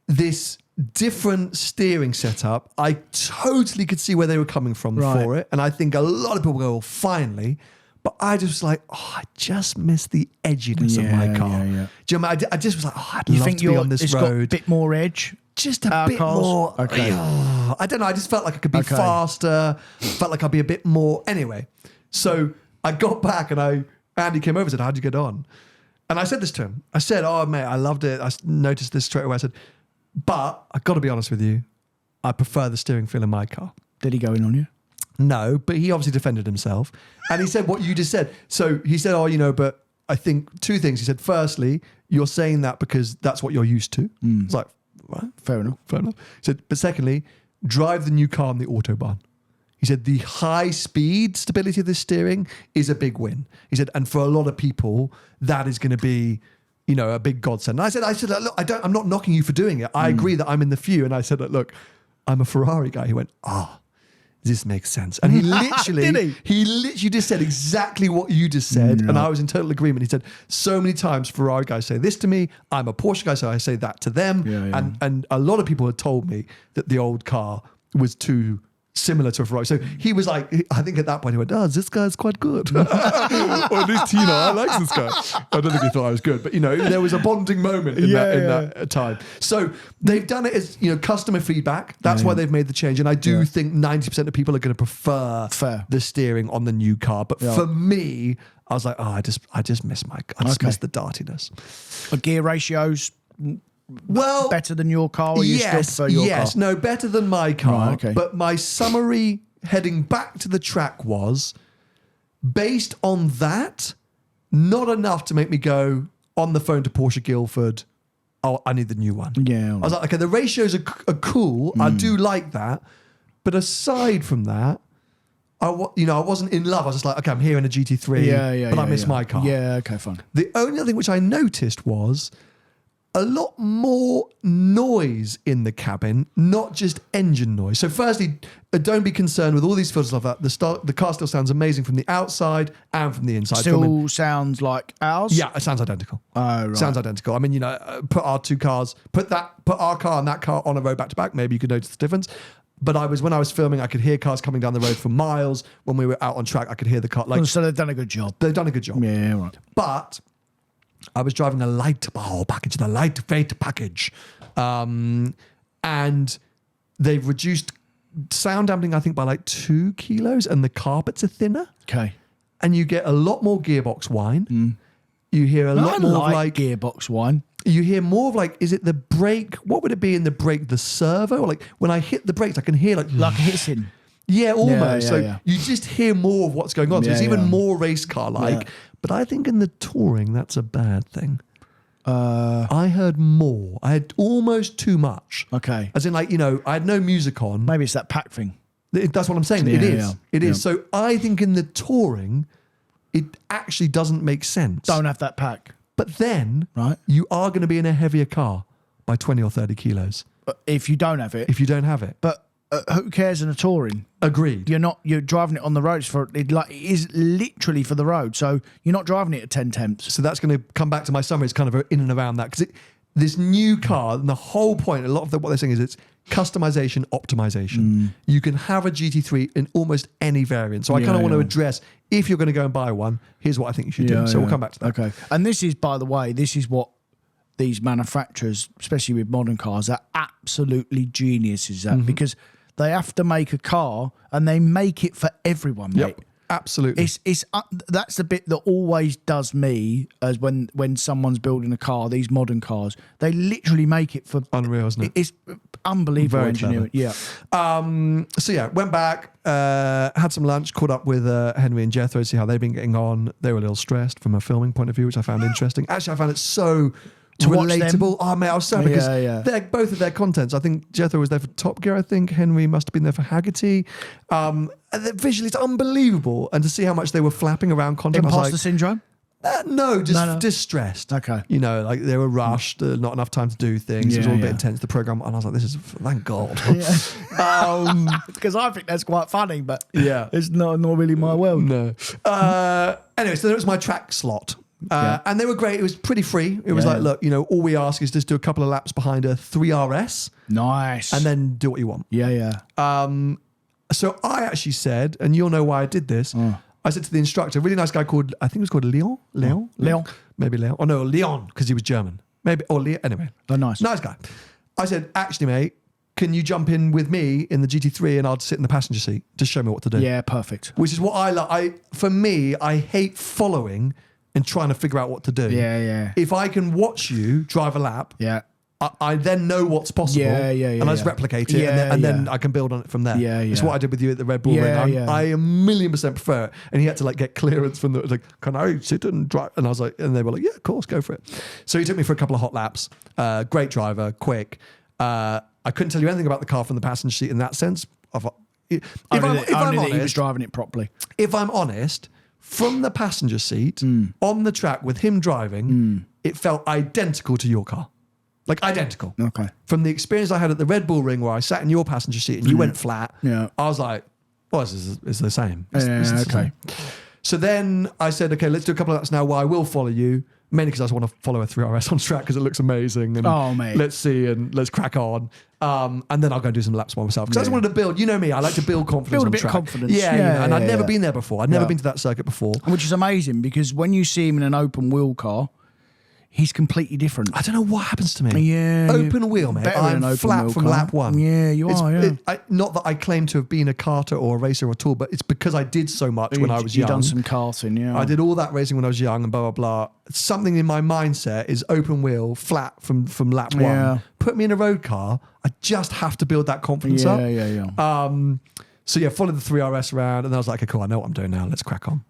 this different steering setup, I totally could see where they were coming from for it. And I think a lot of people go, well, finally. But I just was like, oh, I just miss the edginess of my car. Do you know, I just was like, oh, I'd love to be on this road. Got a bit more edge? Just a bit more. Okay. I don't know. I just felt like I could be faster. Felt like I'd be a bit more. Anyway, so I got back and Andy came over and said, how'd you get on? And I said this to him. I said, oh, mate, I loved it. I noticed this straight away. I said, but I've got to be honest with you. I prefer the steering feel in my car. Did he go in on you? No, but he obviously defended himself. And he said what you just said. So he said, oh, you know, but I think two things. He said, firstly, you're saying that because that's what you're used to. It's like, right, fair enough. He said, but secondly, drive the new car on the Autobahn. He said, the high speed stability of the steering is a big win. He said, and for a lot of people, that is going to be, you know, a big godsend. And I said, look, I'm not knocking you for doing it. I agree that I'm in the few. And I said, look, I'm a Ferrari guy. He went, this makes sense. And he literally, he literally just said exactly what you just said. And I was in total agreement. He said, so many times Ferrari guys say this to me. I'm a Porsche guy, so I say that to them. And a lot of people had told me that the old car was too similar to a Ferrari. So he was like, I think at that point he went, this guy's quite good. Or at least, you know, I like this guy. I don't think he thought I was good, but you know, there was a bonding moment in that time. So they've done it as, you know, customer feedback. That's why they've made the change. And I do think 90% of people are going to prefer the steering on the new car. But for me, I was like, I just miss miss the dartiness. Gear ratios. Well, better than your car, or you still prefer your car? No, better than my car. Right, okay. But my summary heading back to the track was, based on that, not enough to make me go on the phone to Porsche Guildford, oh, I need the new one. Yeah. I was like, okay, the ratios are cool. I do like that. But aside from that, I wasn't in love. I was just like, okay, I'm here in a GT3, but I miss my car. Yeah, okay, fine. The only other thing which I noticed was a lot more noise in the cabin, not just engine noise. So firstly, don't be concerned with all these filters like that. The car still sounds amazing from the outside and from the inside. Still sounds like ours? Yeah, it sounds identical. Oh, right. Sounds identical. I mean, you know, put our car and that car on a road back to back, maybe you could notice the difference. But when I was filming, I could hear cars coming down the road for miles. When we were out on track, I could hear the car. So they've done a good job. They've done a good job. Yeah, right. But I was driving the lightweight package. And they've reduced sound dampening, I think, by like 2 kilos, and the carpets are thinner. Okay. And you get a lot more gearbox whine. You hear a lot more of like gearbox whine. You hear more of like, is it the brake? What would it be in the brake? The servo? Or like when I hit the brakes, I can hear like hissing. Yeah, almost. You just hear more of what's going on. So it's even more race car like. Yeah. But I think in the touring, that's a bad thing. I heard more. I had almost too much. Okay. As in, like, you know, I had no music on. Maybe it's that pack thing. That's what I'm saying. It is. It is. So I think in the touring, it actually doesn't make sense. Don't have that pack. But then you are going to be in a heavier car by 20 or 30 kilos. If you don't have it. If you don't have it. But who cares in a touring? Agreed. You're driving it on the roads it is literally for the road. So you're not driving it at 10 temps. So that's going to come back to my summary. It's kind of in and around that. Because this new car, and the whole point, a lot of what they're saying is it's customization, optimization. You can have a GT3 in almost any variant. So I kind of want to address, if you're going to go and buy one, here's what I think you should do. So we'll come back to that. Okay. And this is, by the way, this is what these manufacturers, especially with modern cars, are absolutely geniuses at, because they have to make a car and they make it for everyone, mate. Absolutely. It's that's the bit that always does me as when someone's building a car. These modern cars, they literally make it for unreal, isn't it? It's unbelievable Very engineering. clever. Yeah. So yeah, went back, had some lunch, caught up with Henry and Jethro, see how they've been getting on. They were a little stressed from a filming point of view, which I found interesting. Actually, I found it so relatable. Oh man, I was so happy because they're both of their contents. I think Jethro was there for Top Gear. I think Henry must have been there for Haggerty. And visually, it's unbelievable. And to see how much they were flapping around content, Imposter syndrome. No, just distressed. Okay. You know, like they were rushed, not enough time to do things. It was all a bit intense, the program. And I was like, this is, thank God. Because I think that's quite funny, but yeah, it's not really my world. No. Anyway, so that was my track slot. And they were great. It was pretty free. It was like, look, you know, all we ask is just do a couple of laps behind a 3RS. Nice. And then do what you want. Yeah. So I actually said, and you'll know why I did this. I said to the instructor, a really nice guy called, I think it was called Leon. Maybe Leon. Oh no, Leon, because he was German. Maybe, or Leon, anyway. Oh, nice. Nice guy. I said, actually, mate, can you jump in with me in the GT3 and I'll sit in the passenger seat? Just show me what to do. Yeah, perfect. Which is what I like. For me, I hate following and trying to figure out what to do. Yeah. If I can watch you drive a lap, I then know what's possible, and I just replicate it, and then I can build on it from there. It's what I did with you at the Red Bull Ring. I 1,000,000% prefer it. And he had to like get clearance from the like, can I sit and drive? And I was like, and they were like, yeah, of course, go for it. So he took me for a couple of hot laps. Great driver, quick. I couldn't tell you anything about the car from the passenger seat in that sense. If I'm honest, he was driving it properly. If I'm honest, from the passenger seat on the track with him driving, it felt identical to your car. Like identical. Okay. From the experience I had at the Red Bull Ring where I sat in your passenger seat and you went flat, I was like, well, this is the same. It's the same. So then I said, okay, let's do a couple of laps now where I will follow you, mainly because I just want to follow a 3RS on track because it looks amazing. And mate. Let's see and let's crack on. And then I'll go and do some laps by myself. Because I just wanted to build, you know me, I like to build confidence on track. Build a bit of confidence. Yeah, and I'd never been there before. I'd never been to that circuit before. Which is amazing because when you see him in an open wheel car, he's completely different. I don't know what happens to me. Yeah. Open wheel, mate. I'm flat from lap one. Yeah, you are, not that I claim to have been a karter or a racer at all, but it's because I did so much when I was young. You've done some karting, yeah. I did all that racing when I was young and blah, blah, blah. Something in my mindset is open wheel, flat from lap one. Put me in a road car, I just have to build that confidence up. Yeah. So yeah, followed the 3RS around and I was like, okay, cool, I know what I'm doing now. Let's crack on.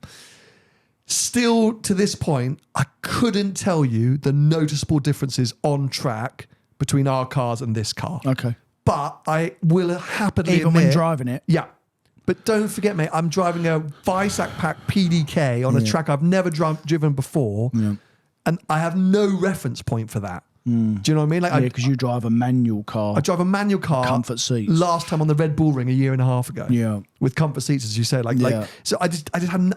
Still, to this point, I couldn't tell you the noticeable differences on track between our cars and this car. Okay. But I will happily admit, when driving it? Yeah. But don't forget, mate, I'm driving a Visac Pack PDK on a track I've never driven before. Yeah. And I have no reference point for that. Do you know what I mean? Like, because you drive a manual car. I drive a manual car. Comfort seats. Last time on the Red Bull Ring a year and a half ago. Yeah. With comfort seats, as you said. So I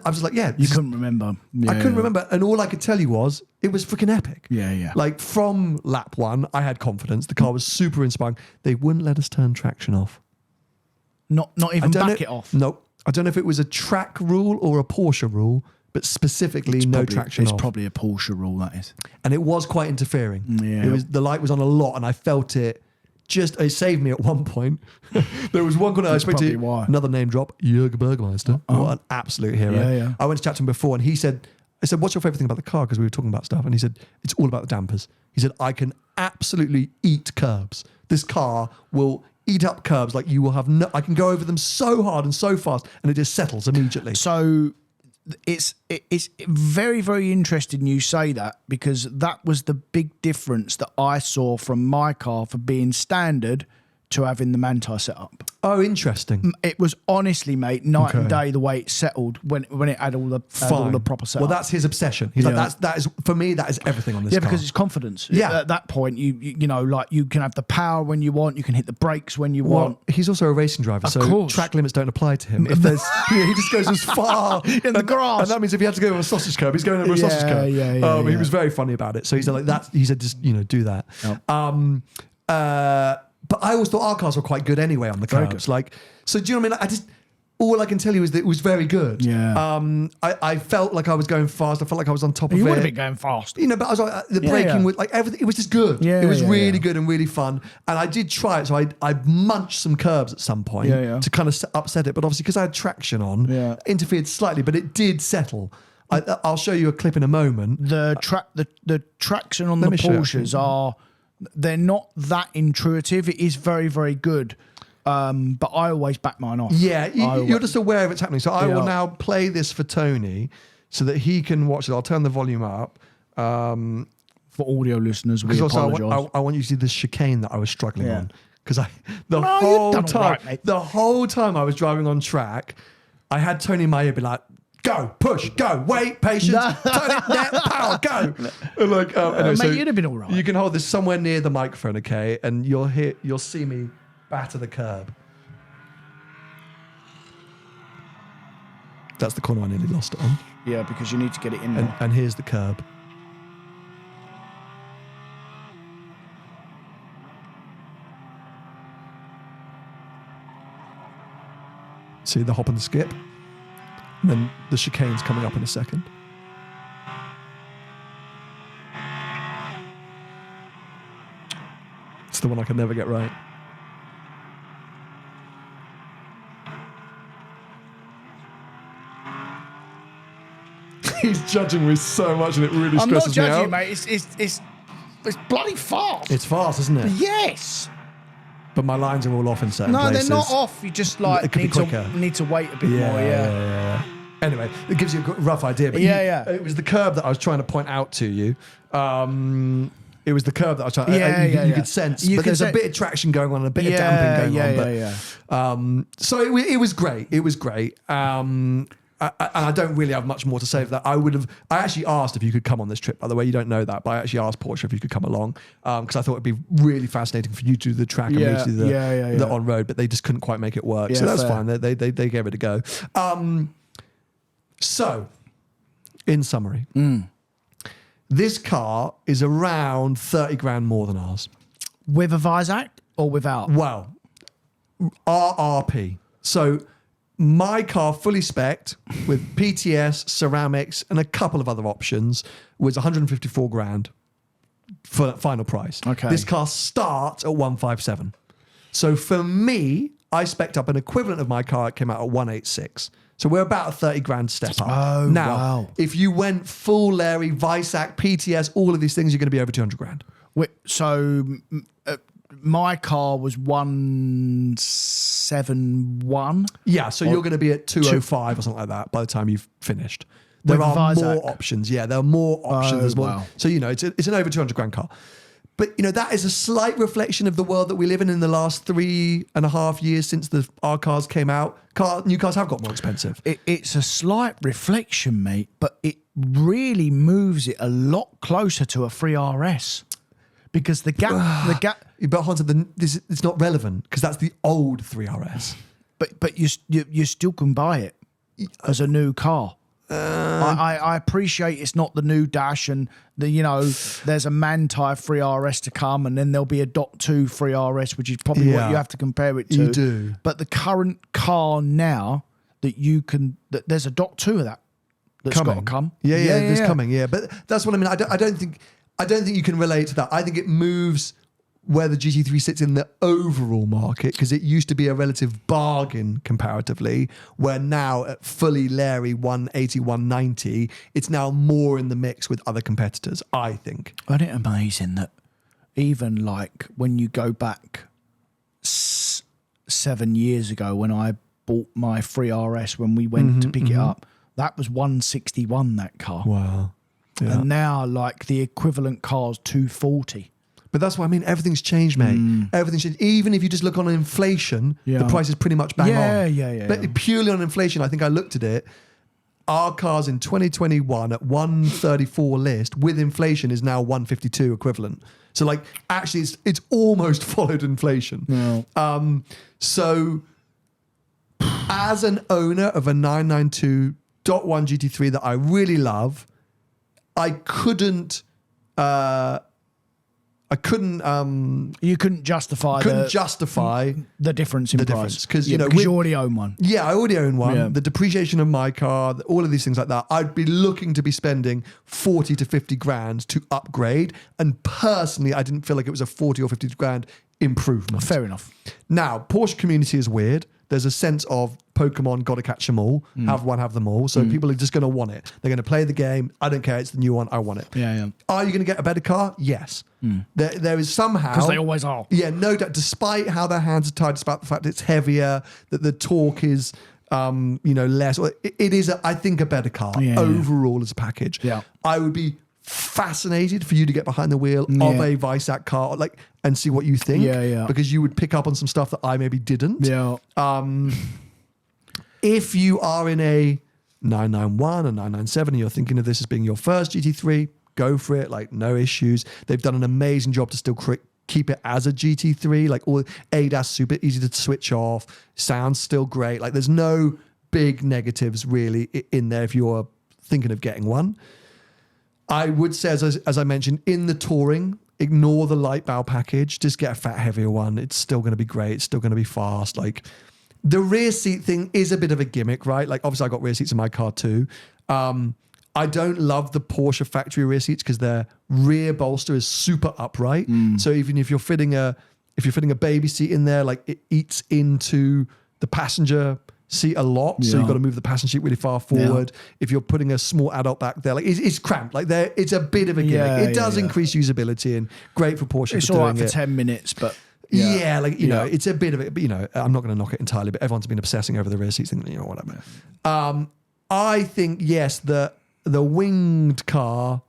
was like, yeah. You couldn't remember. I couldn't remember. And all I could tell you was, it was freaking epic. Yeah. Like from lap one, I had confidence. The car was super inspiring. They wouldn't let us turn traction off. Not even back it off? No. I don't know if it was a track rule or a Porsche rule, but specifically traction off. It's probably a Porsche rule, that is. And it was quite interfering. Yeah. The light was on a lot and I felt it. It saved me at one point. There was one corner I spoke to, another name drop, Jürgen Bergmeister. What an absolute hero. Yeah. I went to chat to him before and I said, what's your favourite thing about the car? Because we were talking about stuff. And he said, it's all about the dampers. He said, I can absolutely eat curbs. This car will eat up curbs like you will have I can go over them so hard and so fast and it just settles immediately. So it's very, very interesting you say that because that was the big difference that I saw from my car for being standard to having the Manti setup. Oh, interesting. It was honestly, mate, night and day the way it settled when it had all the proper setup. Well, that's his obsession. He's like, that is for me. That is everything on this car. Yeah, because it's confidence. Yeah. At that point, you know, like you can have the power when you want. You can hit the brakes when you want. He's also a racing driver, so course. track limits don't apply to him. If there's, he just goes as far in the grass, and that means if he had to go over a sausage curb, he's going over a sausage curb. He was very funny about it. So he said like that. He said just do that. But I always thought our cars were quite good anyway on the curbs. Like, so do you know what I mean? all I can tell you is that it was very good. Yeah. I felt like I was going fast. I felt like I was on top of it. You would have been going fast. You know, but I was like, the braking was like everything. It was just good. Yeah, it was really good and really fun. And I did try it. So I munched some curbs at some point to kind of upset it. But obviously, because I had traction on, interfered slightly, but it did settle. I'll show you a clip in a moment. The traction on the Porsches they're not that intuitive. It is very, very good. But I always back mine off. Yeah, you're just aware of it's happening. So I will now play this for Tony so that he can watch it. I'll turn the volume up. For audio listeners, we apologise. I want you to see the chicane that I was struggling on. Because the whole time I was driving on track, I had Tony in my ear be like, go, push, go, wait, patience, turn it, net, power, go. And like, anyway, mate, you'd have been all right. You can hold this somewhere near the microphone, okay? And you'll see me batter the curb. That's the corner I nearly lost it on. Yeah, because you need to get it in there. And here's the curb. See the hop and the skip? And then the chicane's coming up in a second. It's the one I can never get right. He's judging me so much and it really stresses me out. I'm not judging you, mate. It's bloody fast. It's fast, isn't it? Yes. But my lines are all off in certain places. No, they're not off. You just like need to wait a bit more. Yeah. Anyway, it gives you a rough idea. But it was the curb that I was trying to point out to you. It was the curb that I was trying. You could sense, but there's a bit of traction going on and a bit of damping going on. So it was great. It was great. And I don't really have much more to say for that. I actually asked if you could come on this trip, by the way. You don't know that, but I actually asked Porsche if you could come along because I thought it'd be really fascinating for you to do the track and me to do the on-road, but they just couldn't quite make it work. So that's fine. They gave it a go. So, in summary, this car is around 30 grand more than ours. With a Visac or without? Well, RRP. So, my car, fully spec'd, with PTS, ceramics, and a couple of other options, was 154 grand for final price. Okay. This car starts at 157. So for me, I spec'd up an equivalent of my car. It came out at 186. So we're about a 30 grand step up. Oh, now, wow. If you went full Larry, Visac, PTS, all of these things, you're going to be over 200 grand. So my car was 171. Yeah, so you're going to be at 205 or something like that by the time you've finished. There are more options. Yeah, there are more options. Wow. So, it's an over 200 grand car. But, that is a slight reflection of the world that we live in the last 3.5 years since our cars came out. New cars have got more expensive. It's a slight reflection, mate, but it really moves it a lot closer to a 3RS. Because the gap. But Hans, it's not relevant because that's the old 3RS. But you still can buy it as a new car. I appreciate it's not the new Dash and there's a Manti 3RS to come and then there'll be a .2 3RS, which is probably what you have to compare it to. You do. But the current car now there's a .2 of that that's got to come. Yeah, it's coming. Yeah, but that's what I mean. I don't think you can relate to that. I think it moves where the GT3 sits in the overall market because it used to be a relative bargain comparatively, where now at fully Larry 180, 190, it's now more in the mix with other competitors, I think. Isn't it amazing that even like when you go back 7 years ago when I bought my 3RS when we went to pick it up, that was 161, that car. Wow. Yeah. And now like the equivalent car's 240. But that's what I mean. Everything's changed, mate. Everything's changed. Even if you just look on inflation, the price is pretty much bang on. Yeah. But purely on inflation, I think I looked at it. Our cars in 2021 at 134 list with inflation is now 152 equivalent. So like actually it's almost followed inflation. Yeah. So as an owner of a 992.1 GT3 that I really love, I couldn't You couldn't justify the difference in price because you already own one. Yeah, I already own one. Yeah. The depreciation of my car, all of these things like that. I'd be looking to be spending 40 to 50 grand to upgrade, and personally, I didn't feel like it was a 40 or 50 grand improvement. Fair enough. Now, Porsche community is weird. There's a sense of Pokemon, got to catch them all. Have one, have them all. So people are just going to want it. They're going to play the game. I don't care. It's the new one. I want it. Yeah. Are you going to get a better car? Yes. There is somehow... Because they always are. Yeah, no doubt. Despite how their hands are tied, despite the fact it's heavier, that the torque is, less. It is, I think, a better car overall as a package. Yeah. I would be fascinated for you to get behind the wheel of a Weissach car and see what you think. Because you would pick up on some stuff that I maybe didn't. Yeah. If you are in a 991 or 997 and you're thinking of this as being your first GT3, go for it. Like, no issues. They've done an amazing job to still keep it as a GT3. Like, all ADAS super easy to switch off. Sounds still great. Like, there's no big negatives really in there if you're thinking of getting one. I would say, as I mentioned, in the touring, ignore the light bow package. Just get a fat, heavier one. It's still going to be great. It's still going to be fast. Like, the rear seat thing is a bit of a gimmick, right? Like, obviously, I got rear seats in my car too. I don't love the Porsche factory rear seats because their rear bolster is super upright. So even if you're fitting a baby seat in there, like, it eats into the passenger seat a lot, so you've got to move the passenger seat really far forward. If you're putting a small adult back there, like, it's cramped. Like, it's a bit of a gimmick. It does increase usability and great for Porsche. It's all right for 10 minutes, but it's a bit of it. But I'm not going to knock it entirely. But everyone's been obsessing over the rear seats, thinking, whatever. I think yes, the winged car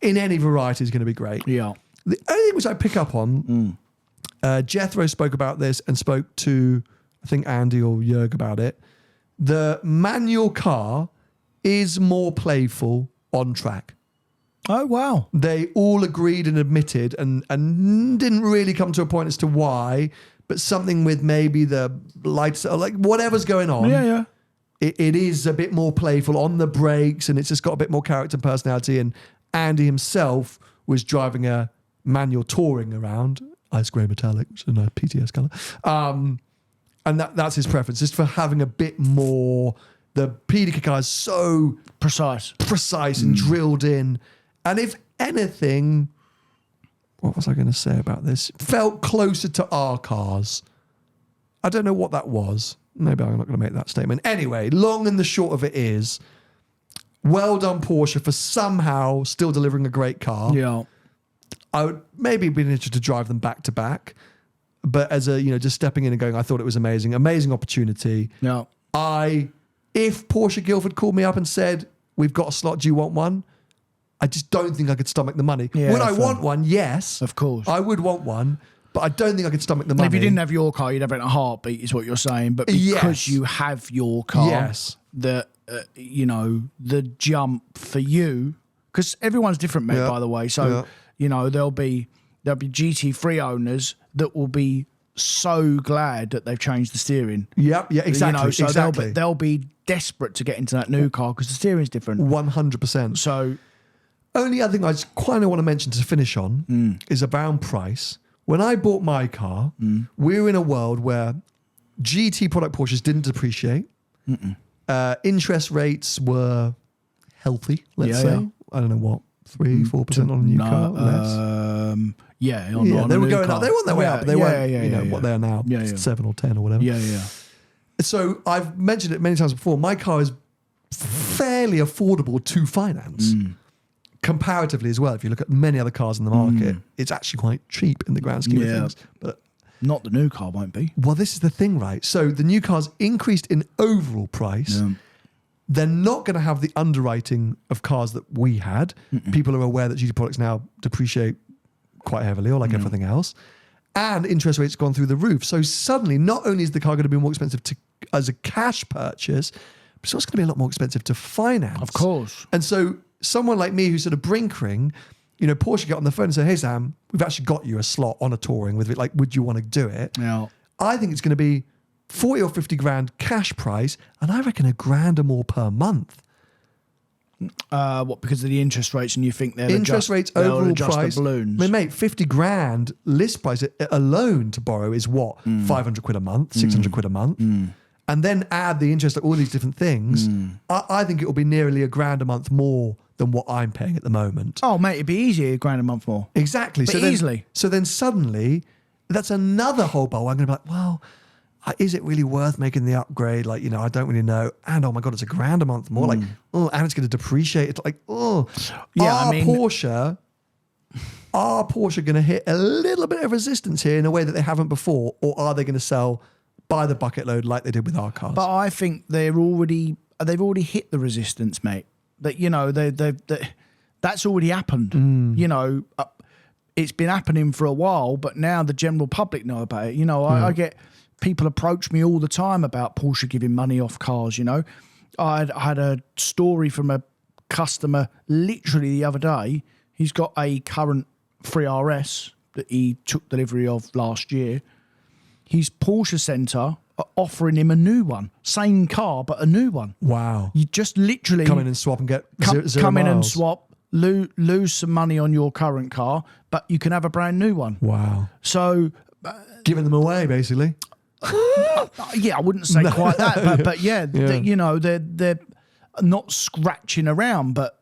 in any variety is going to be great. Yeah. The only thing which I pick up on, Jethro spoke about this and spoke to, I think, Andy or Jörg about it. The manual car is more playful on track. Oh, wow. They all agreed and admitted and didn't really come to a point as to why, but something with maybe the lights, or like whatever's going on. Yeah. It is a bit more playful on the brakes, and it's just got a bit more character and personality. And Andy himself was driving a manual touring around, ice grey metallic, which is a nice PTS colour. And that's his preference, just for having a bit more. The PDK car is so precise and drilled in. And if anything, what was I going to say about this? Felt closer to our cars. I don't know what that was. Maybe I'm not going to make that statement. Anyway, long and the short of it is, well done Porsche for somehow still delivering a great car. Yeah. I would maybe be interested to drive them back to back. But as just stepping in and going, I thought it was amazing opportunity. Yeah. If Porsche Guildford called me up and said, we've got a slot, do you want one? I just don't think I could stomach the money. Yeah, would I want one? Yes. Of course. I would want one, but I don't think I could stomach the money. If you didn't have your car, you'd have it in a heartbeat, is what you're saying. But because you have your car, the jump for you, because everyone's different, mate, by the way. So, there'll be GT3 owners that will be so glad that they've changed the steering. Yeah, exactly. Exactly. They'll be desperate to get into that new car because the steering's different. 100%. So, only other thing I just kind of want to mention to finish on is around price. When I bought my car, we were in a world where GT product Porsches didn't depreciate. Interest rates were healthy, let's say. I don't know what, 3-4% on a new car? Less. They were going up. They weren't their way up. They weren't what they are now, 7 or 10 or whatever. Yeah. So I've mentioned it many times before. My car is fairly affordable to finance. Comparatively as well, if you look at many other cars in the market, it's actually quite cheap in the grand scheme of things. But not the new car won't be. Well, this is the thing, right? So the new car's increased in overall price. They're not going to have the underwriting of cars that we had. People are aware that GT products now depreciate quite heavily, or like everything else. And interest rates have gone through the roof. So suddenly, not only is the car going to be more expensive as a cash purchase, but it's also going to be a lot more expensive to finance. Of course. And so someone like me who's sort of brinkering, Porsche get on the phone and say, hey, Sam, we've actually got you a slot on a touring with it. Like, would you want to do it? Yeah. I think it's going to be 40 or 50 grand cash price, and I reckon $1,000 or more per month. What, because of the interest rates, and you think they'll interest rates overall adjust price? the balloons? I mean, mate, 50 grand list price alone to borrow is what? 500 quid a month, 600 quid a month. And then add the interest of all these different things. I think it will be nearly £1,000 a month more than what I'm paying at the moment. Oh, mate, it'd be easier £1,000 a month more. Exactly. But easily. So then suddenly, that's another whole bowl. I'm going to be like, well, is it really worth making the upgrade? Like, I don't really know. And oh my God, it's £1,000 a month more. Like, and it's going to depreciate. It's like, Yeah, are Porsche going to hit a little bit of resistance here in a way that they haven't before? Or are they going to sell by the bucket load like they did with our cars? But I think they've already hit the resistance, mate. That that's already happened. It's been happening for a while, but now the general public know about it. I get people approach me all the time about Porsche giving money off cars. I had a story from a customer literally the other day. He's got a current 3RS that he took delivery of last year. His Porsche Centre are offering him a new one. Same car, but a new one. Wow. You just literally... Come in and swap and get zero Come in and miles. swap, lose some money on your current car, but you can have a brand new one. Wow. So... Giving them away, basically. Yeah, I wouldn't say quite that, but yeah. They're not scratching around, but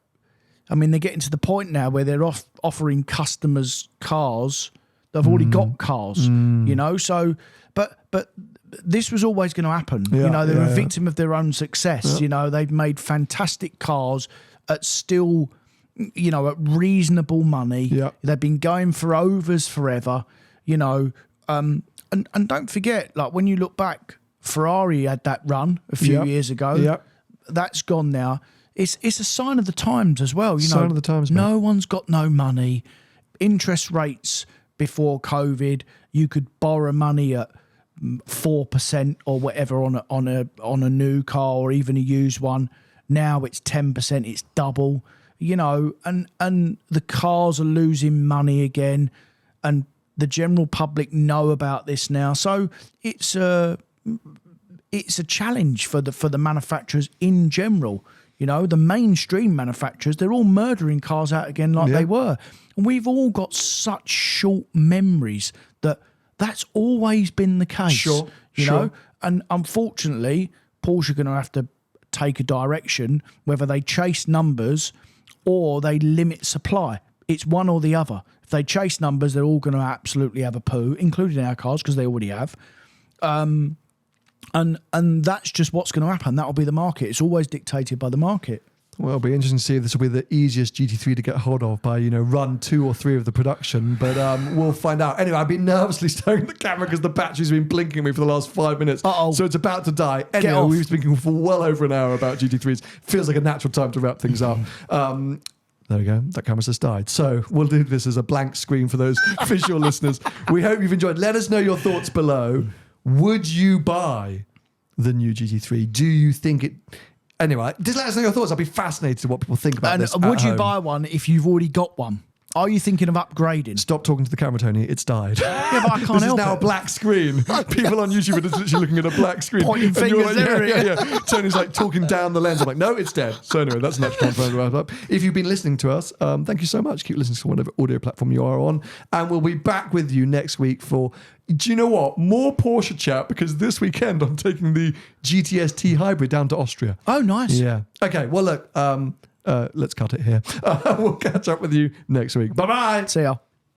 I mean, they're getting to the point now where they're offering customers cars. They've already got cars, So, but this was always going to happen. Yeah, They're a victim of their own success. Yeah. They've made fantastic cars at still, at reasonable money. Yeah. They've been going for overs forever. And don't forget, like when you look back, Ferrari had that run a few years ago. Yep. That's gone now. It's a sign of the times as well. Sign of the times, mate. No one's got no money. Interest rates before COVID, you could borrow money at 4% or whatever on a new car or even a used one. Now it's 10%. It's double. And the cars are losing money again, and the general public know about this now. So it's a challenge for the manufacturers in general. The mainstream manufacturers, they're all murdering cars out again like they were. And we've all got such short memories that's always been the case. Sure. And unfortunately, Porsche are going to have to take a direction, whether they chase numbers or they limit supply. It's one or the other. If they chase numbers, they're all going to absolutely have a poo, including our cars, because they already have. And that's just what's going to happen. That'll be the market. It's always dictated by the market. Well, it'll be interesting to see if this will be the easiest GT3 to get hold of by, run 2 or 3 of the production. But we'll find out. Anyway, I've been nervously staring at the camera because the battery's been blinking at me for the last 5 minutes. Uh-oh. So it's about to die. Anyway, we've been speaking for well over an hour about GT3s. Feels like a natural time to wrap things up. There we go. That camera's just died. So we'll do this as a blank screen for those visual listeners. We hope you've enjoyed. Let us know your thoughts below. Would you buy the new GT3? Do you think it... Anyway, just let us know your thoughts. I'd be fascinated to what people think about this. And would you buy one if you've already got one? Are you thinking of upgrading? Stop talking to the camera, Tony. It's died. Yeah, but I can't this help is now it. a black screen. People on YouTube are just literally looking at a black screen. Pointing And you're fingers yeah. Tony's like talking down the lens. I'm like, no, it's dead. So anyway, that's an extra time to wrap up. If you've been listening to us, thank you so much. Keep listening to whatever audio platform you are on. And we'll be back with you next week for, do you know what? More Porsche chat, because this weekend I'm taking the GTS-T Hybrid down to Austria. Oh, nice. Yeah. Okay, well, look, let's cut it here. We'll catch up with you next week. Bye-bye. See ya.